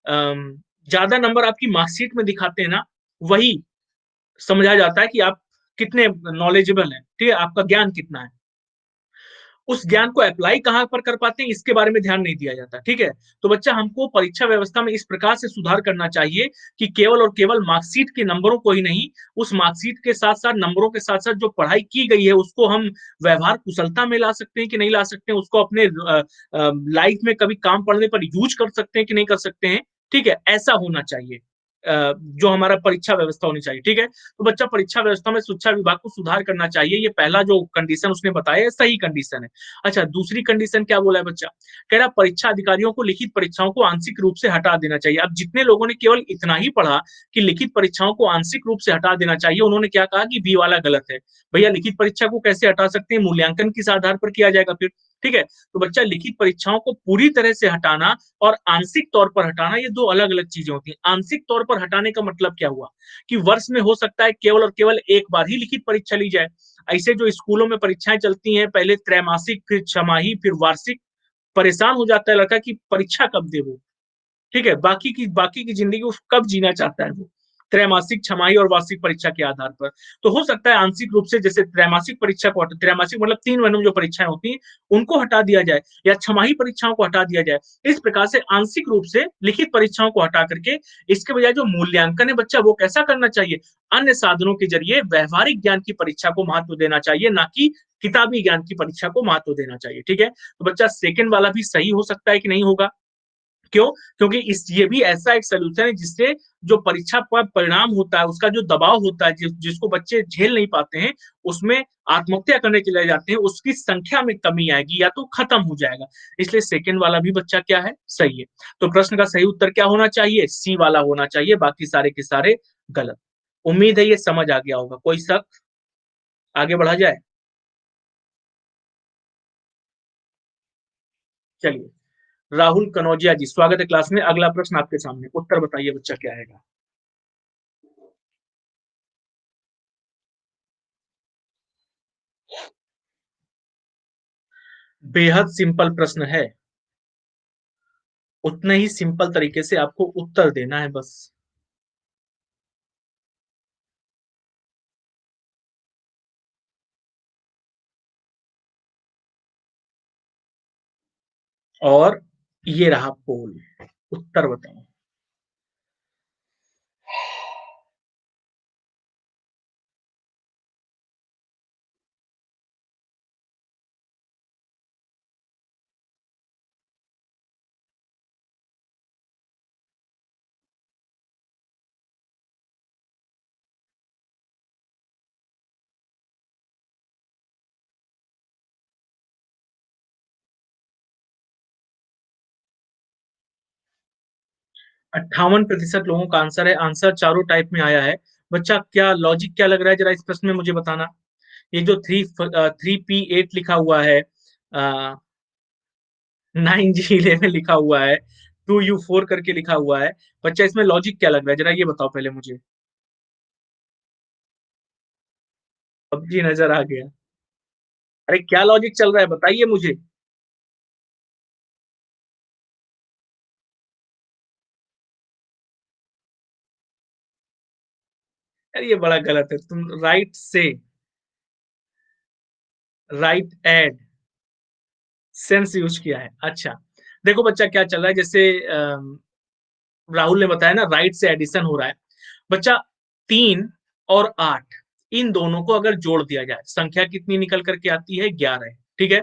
ज्यादा नंबर आपकी मार्कशीट में दिखाते हैं ना, वही समझा जाता है कि आप कितने नॉलेजेबल हैं, ठीक है, आपका ज्ञान कितना है। उस ज्ञान को अप्लाई कहाँ पर कर पाते हैं, इसके बारे में ध्यान नहीं दिया जाता। ठीक है, तो बच्चा हमको परीक्षा व्यवस्था में इस प्रकार से सुधार करना चाहिए कि केवल और केवल मार्कशीट के नंबरों को ही नहीं, उस मार्कशीट के साथ साथ, नंबरों के साथ साथ जो पढ़ाई की गई है उसको हम व्यवहार कुशलता में ला सकते हैं कि नहीं ला सकते हैं, उसको अपने लाइफ में कभी काम पड़ने पर यूज कर सकते हैं कि नहीं कर सकते हैं। ठीक है, ऐसा होना चाहिए जो हमारा परीक्षा व्यवस्था होनी चाहिए। ठीक है, तो बच्चा परीक्षा व्यवस्था में शिक्षा विभाग को सुधार करना चाहिए, ये पहला जो कंडीशन उसने बताया है सही कंडीशन है। अच्छा, दूसरी कंडीशन क्या बोला है बच्चा, कह रहा परीक्षा अधिकारियों को लिखित परीक्षाओं को आंशिक रूप से हटा देना चाहिए। अब जितने लोगों ने केवल इतना ही पढ़ा कि लिखित परीक्षाओं को आंशिक रूप से हटा देना चाहिए, उन्होंने क्या कहा कि बी वाला गलत है। भैया लिखित परीक्षा को कैसे हटा सकते हैं, मूल्यांकन किस आधार पर किया जाएगा फिर। ठीक है, तो बच्चा लिखित परीक्षाओं को पूरी तरह से हटाना और आंशिक तौर पर हटाना, ये दो अलग अलग चीजें होती हैं। आंशिक तौर पर हटाने का मतलब क्या हुआ कि वर्ष में हो सकता है केवल और केवल एक बार ही लिखित परीक्षा ली जाए। ऐसे जो स्कूलों में परीक्षाएं चलती हैं, पहले त्रैमासिक, फिर छमाही, फिर वार्षिक, परेशान हो जाता है लड़का कि परीक्षा कब दे वो। ठीक है, बाकी की जिंदगी वो कब जीना चाहता है वो, त्रैमासिक, छमाही और वार्षिक परीक्षा के आधार पर। तो हो सकता है आंशिक रूप से, जैसे त्रैमासिक परीक्षा को, त्रैमासिक मतलब 3 महीनों में जो परीक्षाएं होती हैं उनको हटा दिया जाए, या छमाही परीक्षाओं को हटा दिया जाए। इस प्रकार से आंशिक रूप से लिखित परीक्षाओं को हटा करके इसके बजाय जो मूल्यांकन है बच्चा वो कैसा करना चाहिए, अन्य साधनों के जरिए व्यवहारिक ज्ञान की परीक्षा को महत्व देना चाहिए, ना कि किताबी ज्ञान की परीक्षा को महत्व देना चाहिए। ठीक है, तो बच्चा सेकंड वाला भी सही हो सकता है कि नहीं होगा। क्यों? क्योंकि इस ये भी ऐसा एक सॉल्यूशन है जिससे जो परीक्षा का परिणाम होता है, उसका जो दबाव होता है, जिसको बच्चे झेल नहीं पाते हैं, उसमें आत्महत्या करने के लिए जाते हैं, उसकी संख्या में कमी आएगी या तो खत्म हो जाएगा। इसलिए सेकंड वाला भी बच्चा क्या है? सही है। तो प्रश्न का सही उत्तर क्या होना चाहिए? सी वाला होना चाहिए, बाकी सारे के सारे गलत। उम्मीद है ये समझ आ गया होगा। कोई शक? आगे बढ़ा जाए? चलिए, राहुल कनौजिया जी, स्वागत है क्लास में। अगला प्रश्न आपके सामने, उत्तर बताइए बच्चा क्या आएगा? बेहद सिंपल प्रश्न है। उतने ही सिंपल तरीके से आपको उत्तर देना है बस। और ये रहा पोल। उत्तर बताओ। 58% लोगों का आंसर है। आंसर चारों टाइप में आया है। बच्चा क्या लॉजिक क्या लग रहा है जरा इस प्रश्न में मुझे बताना। ये जो 3P8 लिखा हुआ है, 9G11 लिखा हुआ है, 2U4 करके लिखा हुआ है, बच्चा इसमें लॉजिक क्या लग रहा है जरा ये बताओ पहले मुझे। पबजी नजर आ गया? अरे क्या लॉजिक चल रहा है बताइए मुझे। यार ये बड़ा गलत है। तुम राइट से राइट एड सेंस यूज किया है। अच्छा, देखो बच्चा क्या चल रहा है, जैसे राहुल ने बताया ना, राइट से एडिशन हो रहा है। बच्चा 3 और 8, इन दोनों को अगर जोड़ दिया जाए, संख्या कितनी निकल करके आती है? 11। ठीक है।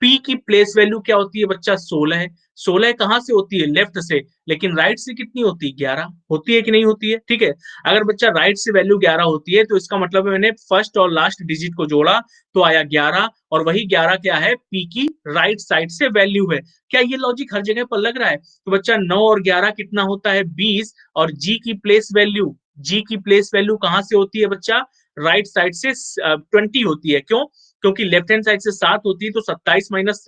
पी की प्लेस वैल्यू क्या होती है बच्चा? 16 है। 16 कहां से होती है? लेफ्ट से। लेकिन राइट से कितनी होती है? 11 होती है कि नहीं होती है? ठीक है। अगर बच्चा राइट से वैल्यू 11 होती है तो इसका मतलब है मैंने फर्स्ट और लास्ट डिजिट को जोड़ा तो आया 11, और वही 11 क्या है? पी की राइट साइड से वैल्यू है। क्या ये लॉजिक हर जगह पर लग रहा है? तो बच्चा 9 और 11 कितना होता है? 20। और जी की प्लेस वैल्यू कहां से होती है बच्चा? राइट साइड से 20 होती है। क्यों? क्योंकि लेफ्ट हैंड साइड से 7 होती है, तो 27 माइनस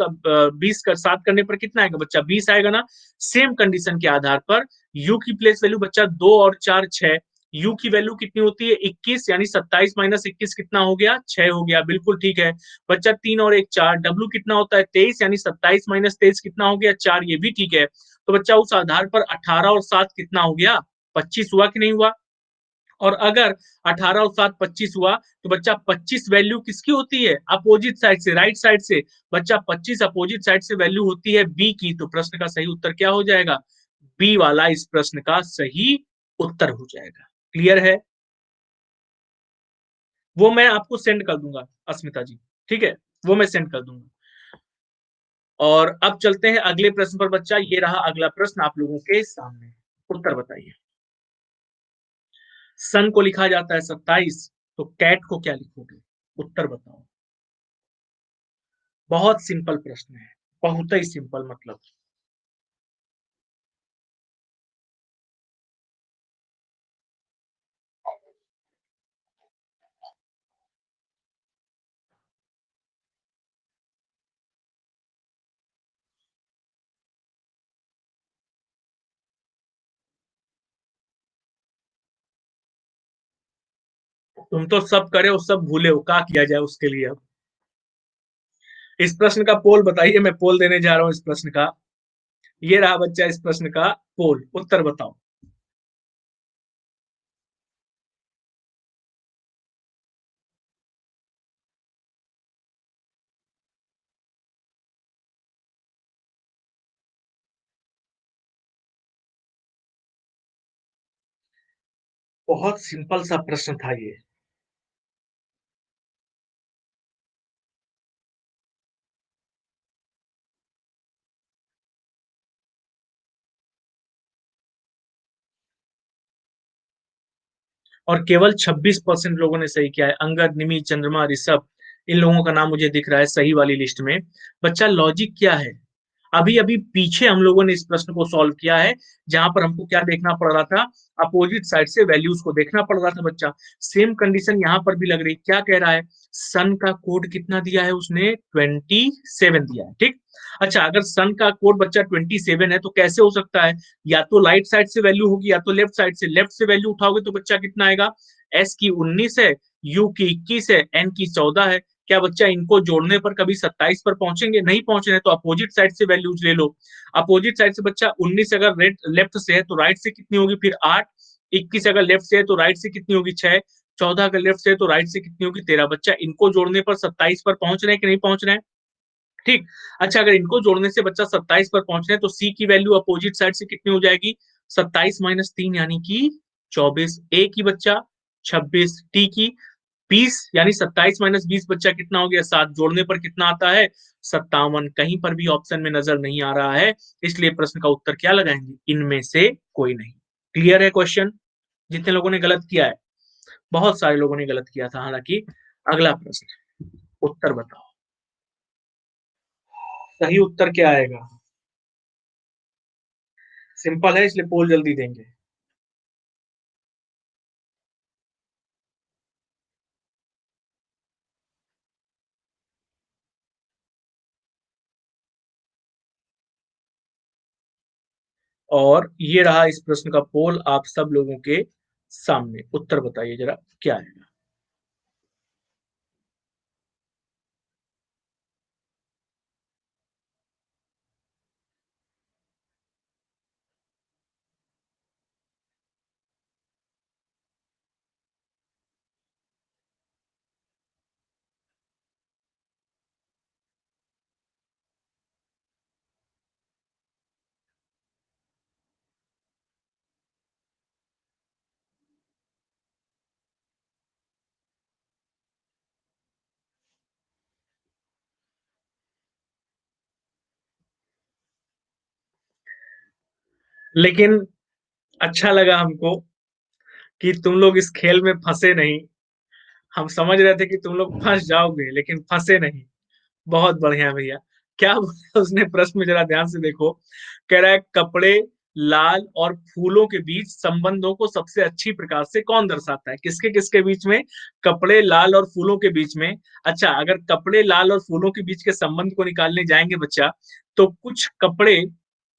20 कर 7 करने पर कितना आएगा बच्चा? 20 आएगा ना। सेम कंडीशन के आधार पर यू की प्लेस वैल्यू बच्चा 2 और 4 6। यू की वैल्यू कितनी होती है? 21, यानी 27 माइनस 21 कितना हो गया? 6 हो गया। बिल्कुल ठीक है। बच्चा 3 और 1 4, डब्ल्यू कितना होता है? 23, यानी 27 माइनस 23 कितना हो गया? 4। ये भी ठीक है। तो बच्चा उस आधार पर 18 और 7 कितना हो गया? 25 हुआ कि नहीं हुआ? और अगर 18 और 7 25 हुआ तो बच्चा 25 वैल्यू किसकी होती है? अपोजिट साइड से, राइट साइड से। बच्चा 25 अपोजिट साइड से वैल्यू होती है बी की। तो प्रश्न का सही उत्तर क्या हो जाएगा? बी वाला इस प्रश्न का सही उत्तर हो जाएगा। क्लियर है? वो मैं आपको सेंड कर दूंगा अस्मिता जी। ठीक है, वो मैं सेंड कर दूंगा। और अब चलते हैं अगले प्रश्न पर बच्चा। ये रहा अगला प्रश्न आप लोगों के सामने। उत्तर बताइए। सन को लिखा जाता है 27, तो कैट को क्या लिखोगे? उत्तर बताओ। बहुत सिंपल प्रश्न है। बहुत ही सिंपल मतलब। तुम तो सब करे हो सब भूले हो, क्या किया जाए उसके लिए अब? इस प्रश्न का पोल बताइए। मैं पोल देने जा रहा हूं इस प्रश्न का। ये रहा बच्चा इस प्रश्न का पोल। उत्तर बताओ। बहुत सिंपल सा प्रश्न था ये। और केवल 26% लोगों ने सही किया है। अंगद, निमि, चंद्रमा, ऋषभ, इन लोगों का नाम मुझे दिख रहा है सही वाली लिस्ट में। बच्चा लॉजिक क्या है? अभी अभी पीछे हम लोगों ने इस प्रश्न को सॉल्व किया है, जहां पर हमको क्या देखना पड़ रहा था, अपोजिट साइड से वैल्यूज को देखना पड़ रहा था बच्चा। सेम कंडीशन यहाँ पर भी लग रही। क्या कह रहा है? सन का कोड कितना दिया है उसने? 27 दिया है, ठीक। अच्छा, अगर सन का कोड बच्चा 27 है तो कैसे हो सकता है? या तो राइट साइड से वैल्यू होगी या तो लेफ्ट साइड से। लेफ्ट से वैल्यू उठाओगे तो बच्चा कितना आएगा? एस की 19 है, यू की 21 है, एन की 14 है। क्या बच्चा इनको जोड़ने पर कभी 27 पर पहुंचेंगे? नहीं पहुंच रहे, तो अपोजिट साइड से वैल्यूज ले लो। अपोजिट साइड से बच्चा 19 अगर लेफ्ट से है तो राइट से कितनी होगी फिर? 8। 21 अगर लेफ्ट से है तो राइट से कितनी होगी? 6। 14 अगर लेफ्ट से है तो राइट से कितनी होगी? 13। बच्चा इनको जोड़ने पर 27 पर पहुंच रहे हैं कि नहीं पहुंच रहे हैं? ठीक। अच्छा, अगर इनको जोड़ने से बच्चा 27 पर पहुंच रहे हैं तो सी की वैल्यू अपोजिट साइड से कितनी हो जाएगी? 27 - 3 यानी कि 24। ए की बच्चा 26, टी की 20 यानी 27 - 20 बच्चा कितना हो गया? 7। जोड़ने पर कितना आता है? 57। कहीं पर भी ऑप्शन में नजर नहीं आ रहा है, इसलिए प्रश्न का उत्तर क्या लगाएंगे? इनमें से कोई नहीं। क्लियर है क्वेश्चन? जितने लोगों ने गलत किया है, बहुत सारे लोगों ने गलत किया था हालांकि। अगला प्रश्न, उत्तर बताओ। सही उत्तर क्या आएगा? सिंपल है, इसलिए पोल जल्दी देंगे। और ये रहा इस प्रश्न का पोल आप सब लोगों के सामने। उत्तर बताइए जरा क्या है। लेकिन अच्छा लगा हमको कि तुम लोग इस खेल में फंसे नहीं। हम समझ रहे थे कि तुम लोग फंस जाओगे, लेकिन फंसे नहीं। बहुत बढ़िया भैया। क्या बोला उसने प्रश्न में? जरा ध्यान से देखो। कह रहा है कपड़े, लाल और फूलों के बीच संबंधों को सबसे अच्छी प्रकार से कौन दर्शाता है? किसके किसके बीच में? कपड़े, लाल और फूलों के बीच में। अच्छा, अगर कपड़े, लाल और फूलों के बीच के संबंध को निकालने जाएंगे बच्चा, तो कुछ कपड़े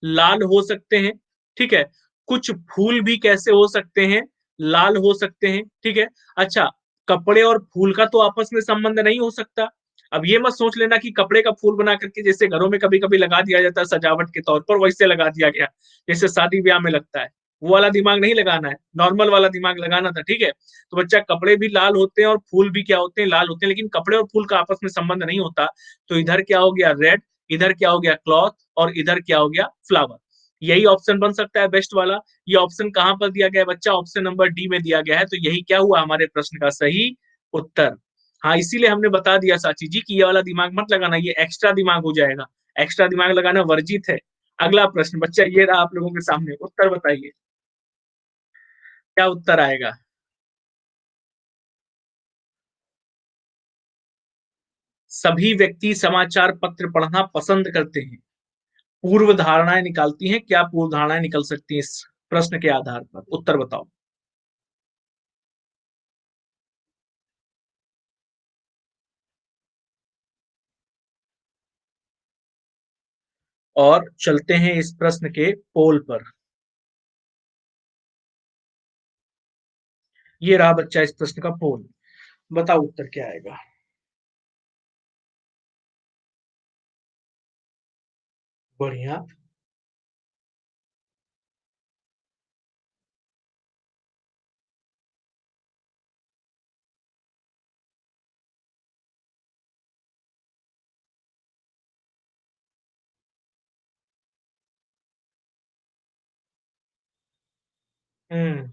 लाल हो सकते हैं, ठीक है। कुछ फूल भी कैसे हो सकते हैं? लाल हो सकते हैं, ठीक है। अच्छा, कपड़े और फूल का तो आपस में संबंध नहीं हो सकता। अब ये मत सोच लेना कि कपड़े का फूल बना करके जैसे घरों में कभी कभी लगा दिया जाता है सजावट के तौर पर, वैसे लगा दिया गया जैसे शादी ब्याह में लगता है। वो वाला दिमाग नहीं लगाना है, नॉर्मल वाला दिमाग लगाना था, ठीक है। तो बच्चा, कपड़े भी लाल होते हैं और फूल भी क्या होते हैं? लाल होते हैं। लेकिन कपड़े और फूल का आपस में संबंध नहीं होता। तो इधर क्या हो गया? रेड। इधर क्या हो गया? क्लॉथ। और इधर क्या हो गया? फ्लावर। यही ऑप्शन बन सकता है बेस्ट वाला। ये ऑप्शन कहां पर दिया गया है बच्चा? ऑप्शन नंबर डी में दिया गया है। तो यही क्या हुआ? हमारे प्रश्न का सही उत्तर। हाँ, इसीलिए हमने बता दिया साची जी कि ये वाला दिमाग मत लगाना, ये एक्स्ट्रा दिमाग हो जाएगा। एक्स्ट्रा दिमाग लगाना वर्जित है। अगला प्रश्न बच्चा ये रहा आप लोगों के सामने। उत्तर बताइए क्या उत्तर आएगा। सभी व्यक्ति समाचार पत्र पढ़ना पसंद करते हैं। पूर्व धारणाएं निकालती हैं। क्या पूर्व धारणाएं निकल सकती हैं इस प्रश्न के आधार पर? उत्तर बताओ। और चलते हैं इस प्रश्न के पोल पर। ये रहा बच्चा इस प्रश्न का पोल। बताओ उत्तर क्या आएगा। बढ़िया। हम्म।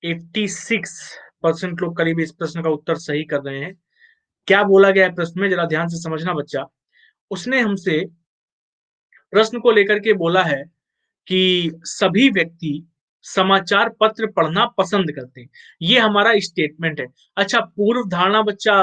86% लोग करीब इस प्रश्न का उत्तर सही कर रहे हैं। क्या बोला गया है प्रश्न में? जरा ध्यान से समझना बच्चा। उसने हमसे प्रश्न को लेकर के बोला है कि सभी व्यक्ति समाचार पत्र पढ़ना पसंद करते हैं। ये हमारा स्टेटमेंट है। अच्छा, पूर्व धारणा बच्चा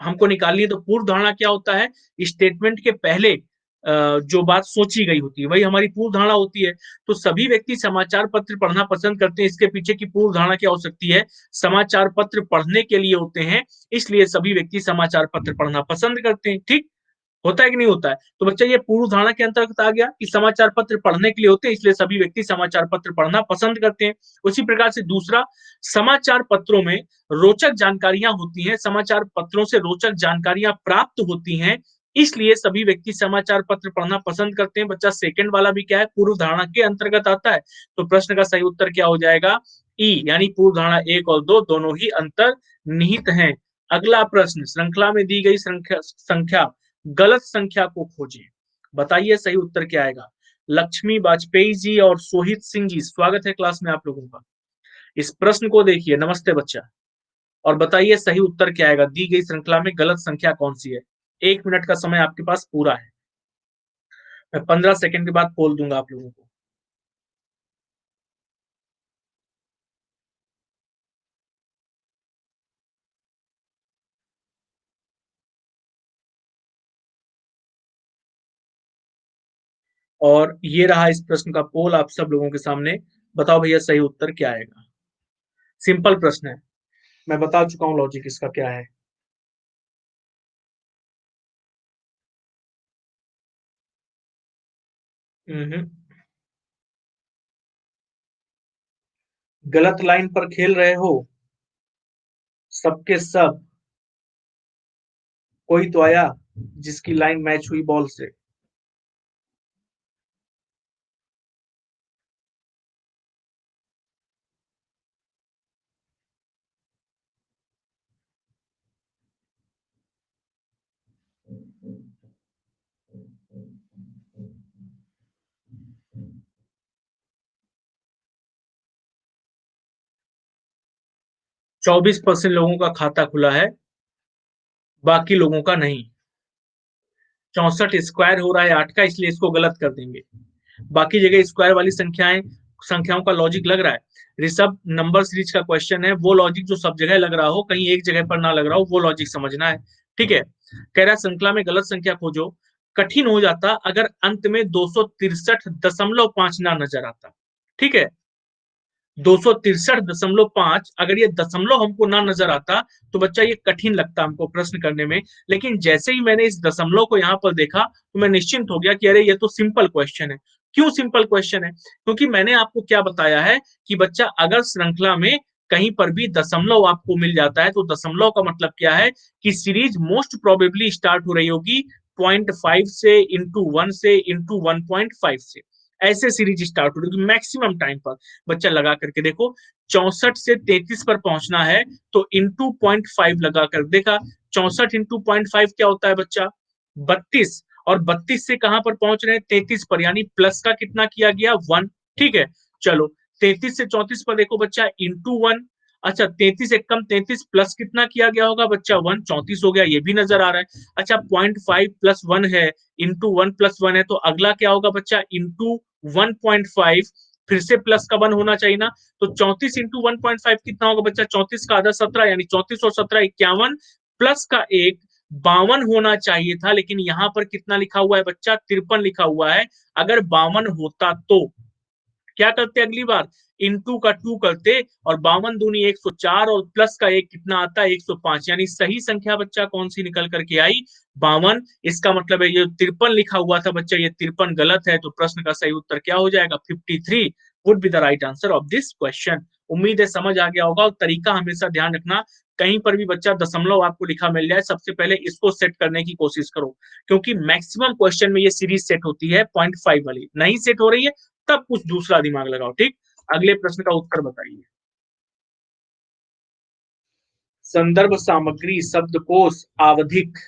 हमको निकालनी है, तो पूर्व धारणा क्या होता है? स्टेटमेंट के पहले जो बात सोची गई होती है, वही हमारी पूर्व धारणा होती है। तो सभी व्यक्ति समाचार पत्र पढ़ना पसंद करते हैं, इसके पीछे की पूर्व धारणा क्या हो सकती है? समाचार पत्र पढ़ने के लिए होते हैं, इसलिए सभी व्यक्ति समाचार पत्र पढ़ना पसंद करते हैं। ठीक? होता है कि नहीं होता है? तो बच्चा ये पूर्व धारणा के अंतर्गत आ गया कि समाचार पत्र पढ़ने के लिए होते हैं, इसलिए सभी व्यक्ति समाचार पत्र पढ़ना पसंद करते हैं। उसी प्रकार से दूसरा, समाचार पत्रों में रोचक जानकारियां होती हैं, समाचार पत्रों से रोचक जानकारियां प्राप्त होती हैं, इसलिए सभी व्यक्ति समाचार पत्र पढ़ना पसंद करते हैं। बच्चा सेकंड वाला भी क्या है? पूर्व धारणा के अंतर्गत आता है। तो प्रश्न का सही उत्तर क्या हो जाएगा? ई, यानी पूर्व धारणा 1 और 2 दोनों ही अंतर्निहित हैं। अगला प्रश्न, श्रृंखला में दी गई संख्या गलत संख्या को खोजें। बताइए सही उत्तर क्या आएगा? लक्ष्मी वाजपेयी जी और सोहित सिंह जी, स्वागत है क्लास में आप लोगों का। इस प्रश्न को देखिए, नमस्ते बच्चा, और बताइए सही उत्तर क्या आएगा? दी गई श्रृंखला में गलत संख्या कौन सी है? 1 मिनट का समय आपके पास पूरा है। मैं 15 सेकंड के बाद पोल दूंगा आप लोगों को। और ये रहा इस प्रश्न का पोल आप सब लोगों के सामने। बताओ भैया सही उत्तर क्या आएगा? सिंपल प्रश्न है, मैं बता चुका हूं लॉजिक इसका क्या है। हम्म, गलत लाइन पर खेल रहे हो सबके सब, कोई तो आया जिसकी लाइन मैच हुई बॉल से। 24% लोगों का खाता खुला है, बाकी लोगों का नहीं। 64 स्क्वायर हो रहा है 8 का, इसलिए इसको गलत कर देंगे। बाकी जगह स्क्वायर वाली संख्याओं का लॉजिक लग रहा है। ऋषभ, नंबर सीरीज का क्वेश्चन है, वो लॉजिक जो सब जगह लग रहा हो, कहीं एक जगह पर ना लग रहा हो, वो लॉजिक समझना है। ठीक है? कह रहा श्रृंखला में गलत संख्या खोजो। कठिन हो जाता अगर अंत में 263.5 ना नजर आता। ठीक है? 263.5, अगर ये दशमलव हमको ना नजर आता तो बच्चा ये कठिन लगता हमको प्रश्न करने में। लेकिन जैसे ही मैंने इस दशमलव को यहाँ पर देखा तो मैं निश्चिंत हो गया कि अरे ये तो सिंपल क्वेश्चन है। क्यों सिंपल क्वेश्चन है? क्योंकि मैंने आपको क्या बताया है कि बच्चा अगर श्रृंखला में कहीं पर भी दशमलव आपको मिल जाता है तो दशमलव का मतलब क्या है कि सीरीज मोस्ट प्रोबेबली स्टार्ट हो रही होगी 0.5 से, इंटू 1 से, इंटू 1.5 से। ऐसे सीरीज स्टार्ट हो रही होगी मैक्सिमम टाइम पर। बच्चा लगा करके देखो, 64 से 33 पर पहुंचना है तो इंटू 0.5 लगा कर देखा। 64 इंटू 0.5 क्या होता है बच्चा? 32। और 32 से कहां पर पहुंच रहे हैं? 33 पर, यानी प्लस का कितना किया गया? 1। ठीक है, चलो 33 से 34 पर देखो बच्चा, इंटू 1। अच्छा, 33 एक कम 33 प्लस कितना किया गया होगा बच्चा? 1। 34 हो गया, ये भी नजर आ रहा है। अच्छा, 0.5 प्लस 1 है, इंटू 1 प्लस 1 है, तो अगला क्या होगा बच्चा? इंटू 1.5, फिर से प्लस का 1 होना चाहिए ना। तो 34 इंटू 1.5 कितना होगा बच्चा? 34 का आधा 17, यानी 34 और 17 51, प्लस का 1 52 होना चाहिए था, लेकिन यहां पर कितना लिखा हुआ है बच्चा? 53 लिखा हुआ है। अगर 52 होता तो क्या करते? अगली बार इंटू का 2 करते, और 52 दूनी 104, और प्लस का 1 कितना आता है? 105। यानी सही संख्या बच्चा कौन सी निकल करके आई? 52। इसका मतलब है ये 53 लिखा हुआ था बच्चा, ये 53 गलत है। तो प्रश्न का सही उत्तर क्या हो जाएगा? 53 would be the right answer of this question. उम्मीद है समझ आ गया होगा। और तरीका हमेशा ध्यान रखना, कहीं पर भी बच्चा दशमलव आपको लिखा मिल जाए, सबसे पहले इसको सेट करने की कोशिश करो, क्योंकि मैक्सिमम क्वेश्चन में ये सीरीज सेट होती है 0.5 वाली। नहीं सेट हो रही है तब कुछ दूसरा दिमाग लगाओ। ठीक? अगले प्रश्न का उत्तर बताइए। संदर्भ सामग्री शब्दकोश आवधिक।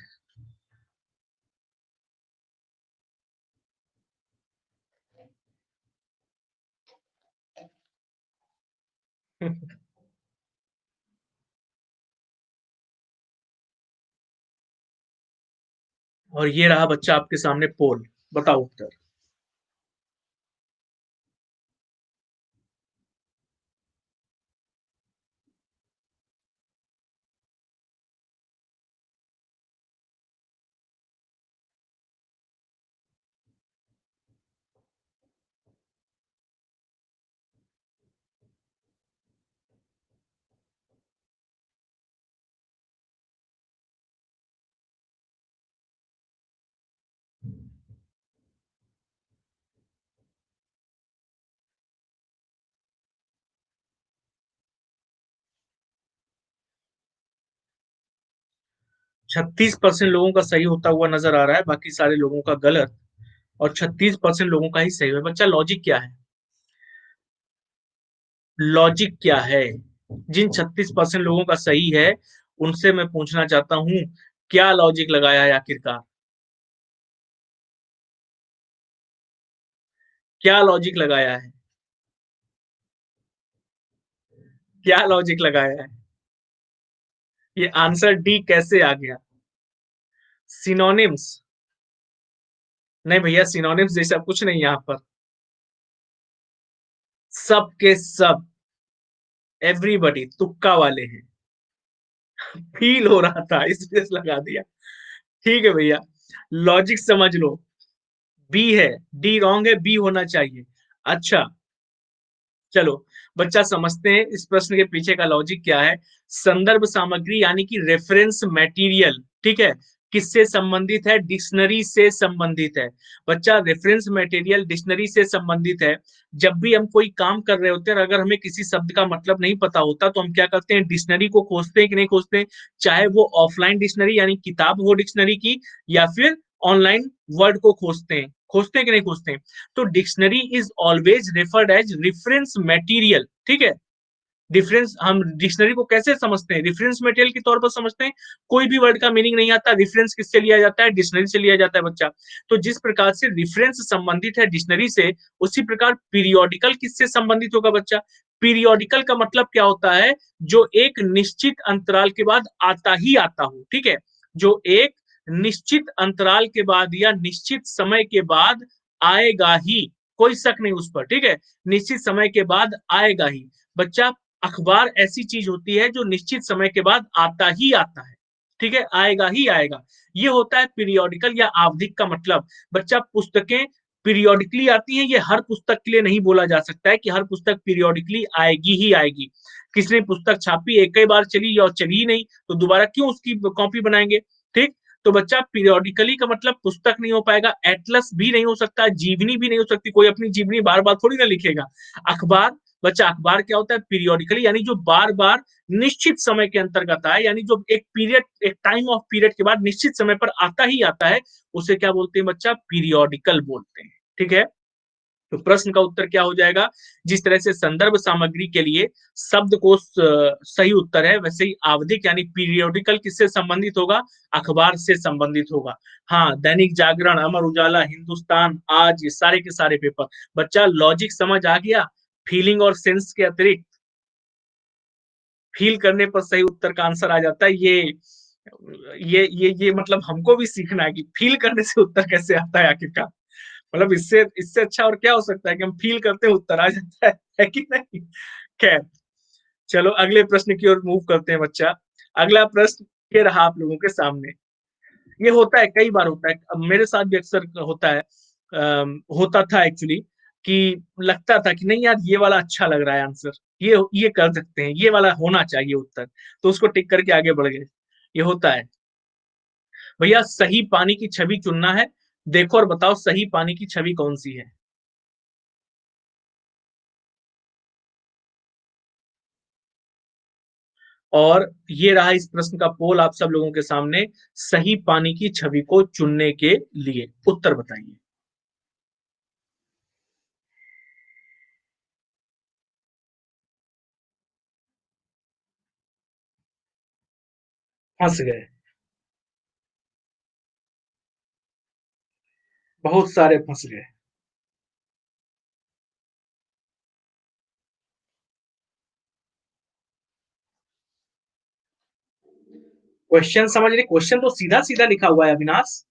और ये रहा बच्चा आपके सामने पोल। बताओ उत्तर। 36% लोगों का सही होता हुआ नजर आ रहा है, बाकी सारे लोगों का गलत, और 36% लोगों का ही सही है। बच्चा लॉजिक क्या है? लॉजिक क्या है? जिन 36% लोगों का सही है, उनसे मैं पूछना चाहता हूं, क्या लॉजिक लगाया है आखिरकार? क्या लॉजिक लगाया है? क्या लॉजिक लगाया है? ये आंसर डी कैसे आ गया? सिनोनिम्स? नहीं भैया, सिनोनिम्स जैसा कुछ नहीं यहाँ पर। सब के सब, एवरीबॉडी तुक्का वाले हैं। फील हो रहा था इसलिए लगा दिया। ठीक है भैया, लॉजिक समझ लो। बी है, डी रॉन्ग है, बी होना चाहिए। अच्छा, चलो बच्चा समझते हैं इस प्रश्न के पीछे का लॉजिक क्या है। संदर्भ सामग्री यानी कि रेफरेंस मटेरियल, ठीक है, किससे संबंधित है? डिक्शनरी से संबंधित है। बच्चा रेफरेंस मटेरियल डिक्शनरी से संबंधित है। जब भी हम कोई काम कर रहे होते हैं, अगर हमें किसी शब्द का मतलब नहीं पता होता, तो हम क्या करते हैं? डिक्शनरी को खोजते हैं कि नहीं खोजते हैं? चाहे वो ऑफलाइन डिक्शनरी यानी किताब हो डिक्शनरी की, या फिर ऑनलाइन वर्ड को खोजते हैं कि नहीं खोजते हैं? तो dictionary is always referred as reference material, ठीक है। डिफरेंस, हम डिक्शनरी को कैसे समझते हैं? रेफरेंस मटेरियल के तौर पर समझते हैं। कोई भी वर्ड का मीनिंग नहीं आता, रेफरेंस किससे लिया जाता है? डिक्शनरी से लिया जाता है बच्चा। तो जिस प्रकार से रेफरेंस संबंधित है डिक्शनरी से, उसी प्रकार पीरियोडिकल किससे संबंधित होगा बच्चा? पीरियोडिकल का मतलब क्या होता है? जो एक निश्चित अंतराल के बाद आता ही आता हो, ठीक है। जो एक निश्चित अंतराल के बाद या निश्चित समय के बाद आएगा ही, कोई शक नहीं उस पर, ठीक है। निश्चित समय के बाद आएगा ही। बच्चा, अखबार ऐसी चीज होती है जो निश्चित समय के बाद आता ही आता है, ठीक है, आएगा ही आएगा। ये होता है पीरियोडिकल या आवधिक का मतलब। बच्चा, पुस्तकें पीरियोडिकली आती हैं, ये हर पुस्तक के लिए नहीं बोला जा सकता है कि हर पुस्तक पीरियोडिकली आएगी ही आएगी। किसी ने पुस्तक छापी, एक ही बार चली और चली ही नहीं, तो दोबारा क्यों उसकी कॉपी बनाएंगे? ठीक। तो बच्चा, पीरियोडिकली का मतलब पुस्तक नहीं हो पाएगा, एटलस भी नहीं हो सकता, जीवनी भी नहीं हो सकती, कोई अपनी जीवनी बार बार थोड़ी ना लिखेगा। अखबार, बच्चा अखबार क्या होता है? पीरियोडिकली, यानी जो बार बार निश्चित समय के अंतर्गत आए, यानी जो एक पीरियड, एक टाइम ऑफ पीरियड के बाद निश्चित समय पर आता ही आता है, उसे क्या बोलते हैं बच्चा? पीरियोडिकल बोलते हैं, ठीक है। तो प्रश्न का उत्तर क्या हो जाएगा? जिस तरह से संदर्भ सामग्री के लिए शब्दकोश सही उत्तर है, वैसे ही आवधिक यानी पीरियोडिकल किससे संबंधित होगा? अखबार से संबंधित होगा। हाँ, दैनिक जागरण, अमर उजाला, हिंदुस्तान, आज, ये सारे के सारे पेपर। बच्चा, लॉजिक समझ आ गया? फीलिंग और सेंस के अतिरिक्त फील करने पर सही उत्तर का आंसर आ जाता है। ये मतलब हमको भी सीखना है कि फील करने से उत्तर कैसे आता है आखिरकार। मतलब इससे इससे अच्छा और क्या हो सकता है कि हम फील करते हैं उत्तर आ जाता है कि नहीं? खैर, चलो अगले प्रश्न की ओर मूव करते हैं बच्चा। अगला प्रश्न ये रहा आप लोगों के सामने। ये होता है, कई बार होता है, अब मेरे साथ भी अक्सर होता है, होता था एक्चुअली, कि लगता था कि नहीं यार, ये वाला अच्छा लग रहा है आंसर, ये कर सकते हैं, ये वाला होना चाहिए उत्तर, तो उसको टिक करके आगे बढ़ गए। ये होता है भैया। सही पानी की छवि चुनना है। देखो और बताओ सही पानी की छवि कौन सी है। और ये रहा इस प्रश्न का पोल आप सब लोगों के सामने। सही पानी की छवि को चुनने के लिए उत्तर बताइए। फंस गए, बहुत सारे फंस गए। क्वेश्चन समझ रहे? क्वेश्चन तो सीधा सीधा लिखा हुआ है अविनाश।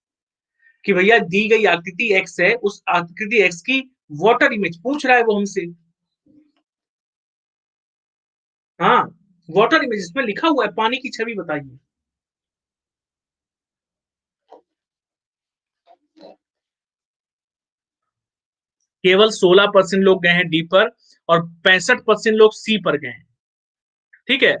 कि भैया दी गई आकृति एक्स है, उस आकृति एक्स की वाटर इमेज पूछ रहा है वो हमसे। हाँ, वाटर इमेज इसमें लिखा हुआ है, पानी की छवि बताइए। केवल 16% लोग गए हैं डी पर और 65% लोग सी पर गए हैं। ठीक है,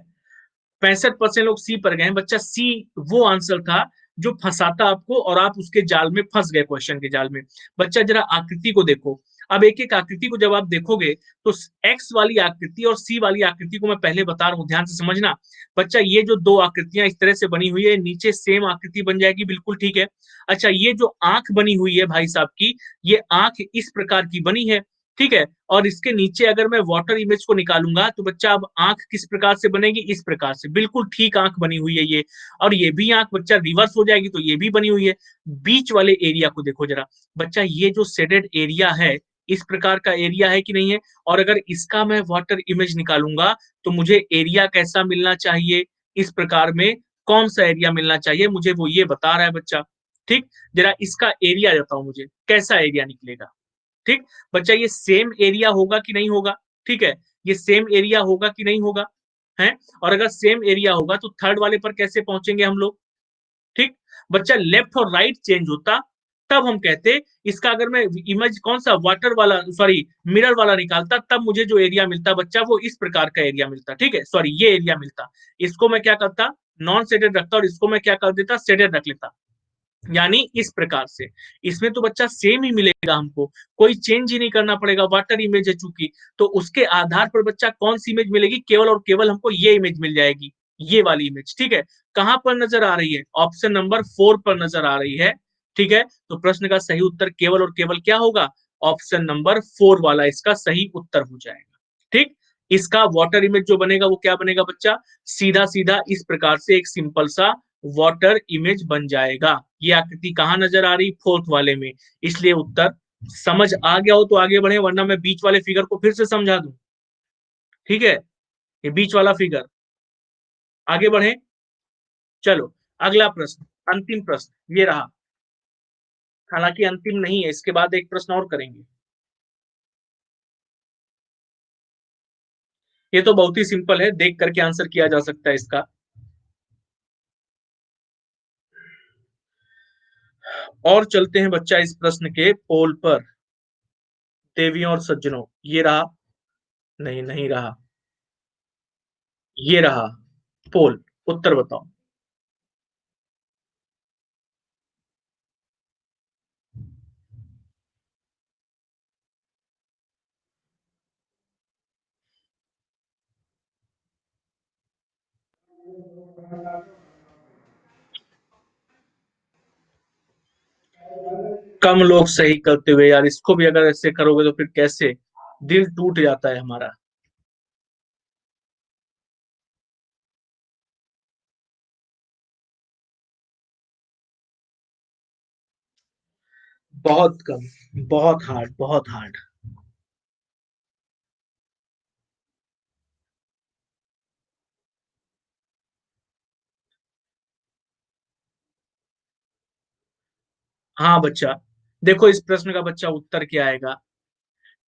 65% लोग सी पर गए हैं। बच्चा सी वो आंसर था जो फंसाता आपको और आप उसके जाल में फंस गए, क्वेश्चन के जाल में। बच्चा जरा आकृति को देखो। अब एक एक आकृति को जब आप देखोगे तो एक्स वाली आकृति और सी वाली आकृति को मैं पहले बता रहा हूं, ध्यान से समझना। बच्चा ये जो दो आकृतियां इस तरह से बनी हुई है, नीचे सेम आकृति बन जाएगी, बिल्कुल ठीक है। अच्छा, ये जो आंख बनी हुई है भाई साहब की, ये आंख इस प्रकार की बनी है, ठीक है। और इसके नीचे अगर मैं वाटर इमेज को निकालूंगा तो बच्चा अब आंख किस प्रकार से बनेगी, इस प्रकार से, बिल्कुल ठीक आंख बनी हुई है ये। और ये भी आंख बच्चा रिवर्स हो जाएगी तो ये भी बनी हुई है। बीच वाले एरिया को देखो जरा बच्चा, ये जो शेडेड एरिया है इस प्रकार का एरिया है कि नहीं है। और अगर इसका मैं वाटर इमेज निकालूंगा तो मुझे एरिया कैसा मिलना चाहिए, इस प्रकार में कौन सा एरिया मिलना चाहिए मुझे, वो ये बता रहा है बच्चा। ठीक, जरा इसका एरिया बताओ मुझे, कैसा एरिया निकलेगा। ठीक, बच्चा ये सेम एरिया होगा कि नहीं होगा, ठीक है, ये सेम एरिया होगा कि नहीं होगा, है। और अगर सेम एरिया होगा तो थर्ड वाले पर कैसे पहुंचेंगे हम लोग। ठीक, बच्चा लेफ्ट और राइट चेंज होता तब हम कहते, इसका अगर मैं इमेज कौन सा वाटर वाला, सॉरी मिरर वाला निकालता, तब मुझे जो एरिया मिलता बच्चा वो इस प्रकार का एरिया मिलता, ठीक है, सॉरी ये एरिया मिलता। इसको मैं क्या करता, नॉन सेडेड रखता और इसको मैं क्या कर देता, सेडेड रख लेता। यानी इस प्रकार से इसमें तो बच्चा सेम ही मिलेगा हमको, कोई चेंज ही नहीं करना पड़ेगा, वाटर इमेज है चूंकि। तो उसके आधार पर बच्चा कौन सी इमेज मिलेगी, केवल और केवल हमको ये इमेज मिल जाएगी, ये वाली इमेज, ठीक है। कहां पर नजर आ रही है, ऑप्शन नंबर 4 पर नजर आ रही है, ठीक है। तो प्रश्न का सही उत्तर केवल और केवल क्या होगा, ऑप्शन नंबर 4 वाला इसका सही उत्तर हो जाएगा। ठीक, इसका वाटर इमेज जो बनेगा वो क्या बनेगा बच्चा, सीधा सीधा इस प्रकार से एक सिंपल सा वाटर इमेज बन जाएगा। ये आकृति कहां नजर आ रही, फोर्थ वाले में। इसलिए उत्तर समझ आ गया हो तो आगे बढ़े, वरना मैं बीच वाले फिगर को फिर से समझा दूं। ठीक है, ये बीच वाला फिगर, आगे बढ़े। चलो, अगला प्रश्न, अंतिम प्रश्न ये रहा। हालांकि अंतिम नहीं है, इसके बाद एक प्रश्न और करेंगे। ये तो बहुत ही सिंपल है, देख करके आंसर किया जा सकता है इसका। और चलते हैं बच्चा इस प्रश्न के पोल पर। देवियों और सज्जनों, ये रहा, नहीं नहीं रहा, ये रहा पोल। उत्तर बताओ। कम लोग सही करते हुए यार, इसको भी अगर ऐसे करोगे तो फिर कैसे, दिल टूट जाता है हमारा। बहुत कम, बहुत हार्ड, बहुत हार्ड। हाँ बच्चा, देखो इस प्रश्न का बच्चा उत्तर क्या आएगा।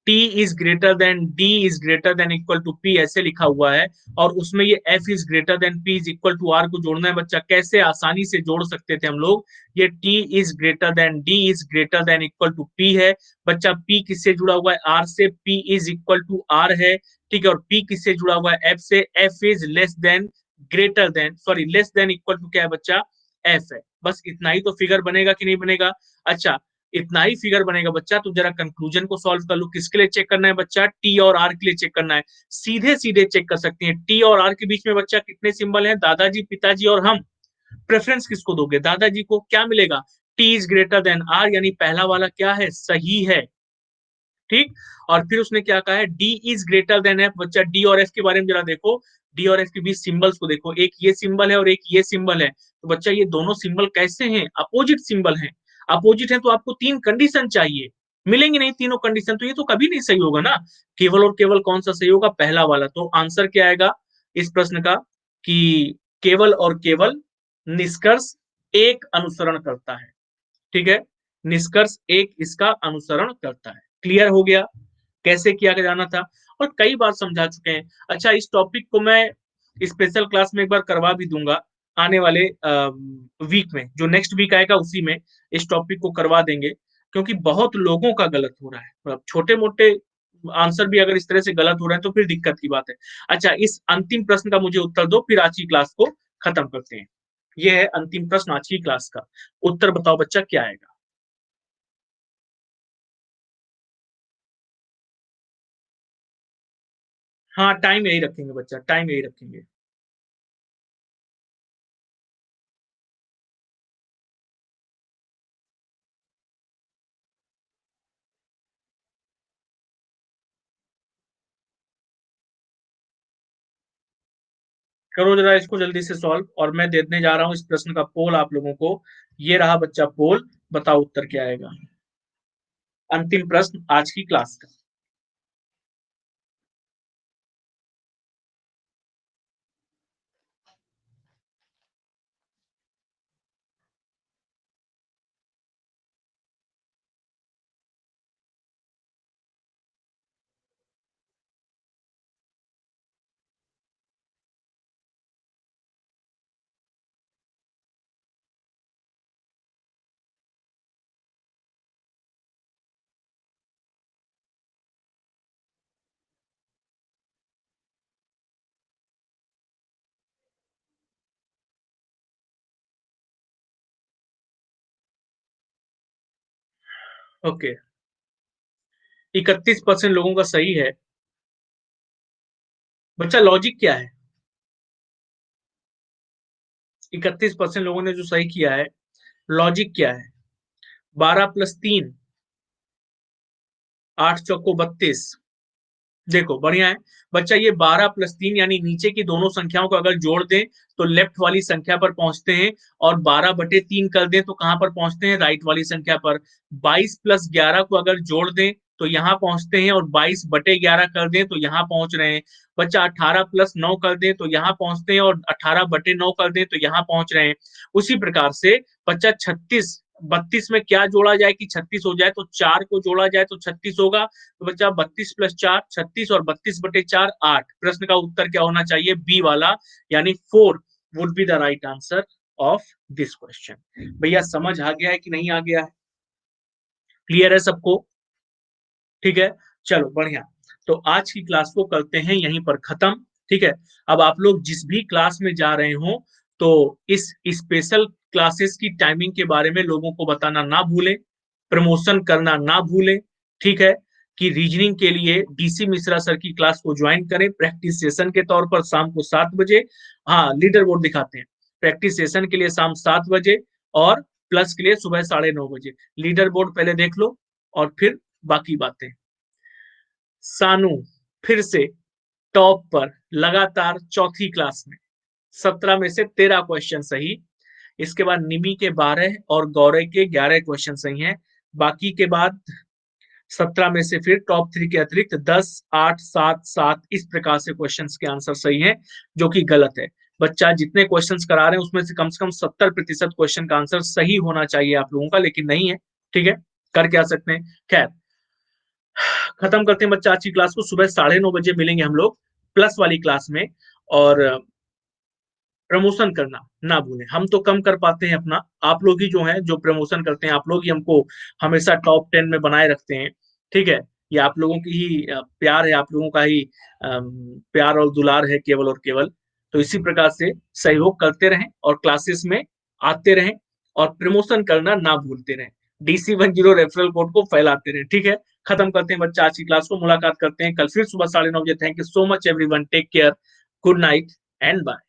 T is greater than D is greater than equal to P, ऐसे लिखा हुआ है। और उसमें ये F is greater than P is equal to R को जोड़ना है बच्चा। कैसे आसानी से जोड़ सकते थे हम लोग, ये T is greater than D is greater than equal to P है। बच्चा पी किससे जुड़ा हुआ है, आर से, P is equal to R है, ठीक है। और पी किससे जुड़ा हुआ है, एफ से, F is less than, greater than, sorry less than equal to क्या है बच्चा, एफ है। बस इतना ही तो फिगर बनेगा कि नहीं बनेगा। अच्छा, इतना ही फिगर बनेगा बच्चा, तो जरा कंक्लूजन को सॉल्व कर लो। किसके लिए चेक करना है बच्चा, टी और आर के लिए चेक करना है। सीधे सीधे चेक कर सकते हैं, टी और आर के बीच में बच्चा कितने सिंबल हैं, दादाजी, पिताजी और हम। प्रेफरेंस किसको दोगे, दादाजी को। क्या मिलेगा, T is greater than R, यानी पहला वाला क्या है, सही है। ठीक, और फिर उसने क्या कहा है, D is greater then F. बच्चा डी और एफ के बारे में जरा देखो, डी और एफ के बीच सिंबल्स को देखो, एक ये सिंबल है और एक ये सिंबल है। तो बच्चा ये दोनों सिंबल कैसे हैं, अपोजिट सिंबल हैं। अपोजिट है तो आपको तीन कंडीशन चाहिए, मिलेंगे नहीं तीनों कंडीशन तो ये तो कभी नहीं सही होगा ना। केवल और केवल कौन सा सही होगा, पहला वाला। तो आंसर क्या आएगा इस प्रश्न का, कि केवल और केवल निष्कर्ष एक अनुसरण करता है, ठीक है। निष्कर्ष एक इसका अनुसरण करता है। क्लियर हो गया कैसे किया जाना था, और कई बार समझा चुके हैं। अच्छा, इस टॉपिक को मैं स्पेशल क्लास में एक बार करवा भी दूंगा आने वाले वीक में, जो नेक्स्ट वीक आएगा उसी में इस टॉपिक को करवा देंगे, क्योंकि बहुत लोगों का गलत हो रहा है। मतलब छोटे मोटे आंसर भी अगर इस तरह से गलत हो रहे हैं तो फिर दिक्कत की बात है। अच्छा, इस अंतिम प्रश्न का मुझे उत्तर दो, फिर आज की क्लास को खत्म करते हैं। ये है अंतिम प्रश्न आज की क्लास का। उत्तर बताओ बच्चा, क्या आएगा? हाँ, टाइम यही रखेंगे बच्चा, टाइम यही रखेंगे। करो जरा इसको जल्दी से सॉल्व, और मैं देने जा रहा हूँ इस प्रश्न का पोल आप लोगों को। ये रहा बच्चा पोल, बताओ उत्तर क्या आएगा। अंतिम प्रश्न आज की क्लास का। ओके, 31% लोगों का सही है। बच्चा लॉजिक क्या है? 31% लोगों ने जो सही किया है, लॉजिक क्या है? 12 + 3, 8 × 4 = 32। देखो बढ़िया है बच्चा, ये 12 + 3 यानी नीचे की दोनों संख्याओं को अगर जोड़ दें तो लेफ्ट वाली संख्या पर पहुंचते हैं, और 12/3 कर दें तो कहां पर पहुंचते हैं? राइट वाली संख्या पर। 22 + 11 को अगर जोड़ दें तो यहां पहुंचते हैं, और 22/11 कर दें तो यहां पहुंच रहे हैं। बच्चा 18 + 9 कर दें तो यहां पहुंचते हैं, और 18/9 कर दें तो यहां पहुंच रहे हैं। उसी प्रकार से बच्चा 36, 32 में क्या जोड़ा जाए कि 36 हो जाए? तो 4 को जोड़ा जाए तो 36 होगा। तो बच्चा 32 + 4 36, और 32/4 8। प्रश्न का उत्तर क्या होना चाहिए? बी वाला, यानी 4 would be the right answer of this question. भैया समझ आ गया है कि नहीं आ गया है? क्लियर है सबको? ठीक है, चलो बढ़िया। तो आज की क्लास को करते हैं यहीं पर खत्म। ठीक है, अब आप लोग जिस भी क्लास में जा रहे हो तो इस स्पेशल क्लासेस की टाइमिंग के बारे में लोगों को बताना ना भूलें, प्रमोशन करना ना भूलें। ठीक है, कि रीजनिंग के लिए डीसी मिश्रा सर की क्लास को ज्वाइन करें प्रैक्टिस सेशन के तौर पर शाम को 7 बजे। हाँ, लीडर बोर्ड दिखाते हैं प्रैक्टिस सेशन के लिए शाम 7 बजे, और प्लस के लिए सुबह 9:30 बजे। लीडर बोर्ड पहले देख लो और फिर बाकी बातें। सानू फिर से टॉप पर, लगातार चौथी क्लास में, 17 में से 13 क्वेश्चन सही। इसके बाद निमी के 12 और गौरव के 11 क्वेश्चन सही हैं। बाकी के बाद 17 में से फिर टॉप 3 के अतिरिक्त 10, 8, 7, 7 इस प्रकार से क्वेश्चंस के आंसर सही हैं, जो कि गलत है। बच्चा जितने क्वेश्चंस करा रहे हैं उसमें से कम 70% क्वेश्चन का आंसर सही होना चाहिए आप लोगों का, लेकिन नहीं है। ठीक है, कर क्या सकते हैं। खैर, खत्म करते हैं बच्चा आज की क्लास को। सुबह 9:30 बजे मिलेंगे हम लोग प्लस वाली क्लास में। और प्रमोशन करना ना भूलें, हम तो कम कर पाते हैं अपना, आप लोग ही जो हैं जो प्रमोशन करते हैं, आप लोग ही हमको हमेशा टॉप 10 में बनाए रखते हैं। ठीक है, ये आप लोगों की ही प्यार है, आप लोगों का ही प्यार और दुलार है केवल और केवल। तो इसी प्रकार से सहयोग करते रहें और क्लासेस में आते रहें, और प्रमोशन करना ना भूलते रहें। DC10 रेफरल कोड को फैलाते रहें। ठीक है, खत्म करते हैं बच्चा आज की क्लास को, मुलाकात करते हैं कल फिर सुबह 9:30 बजे। Thank you so much everyone, take care, good night and bye.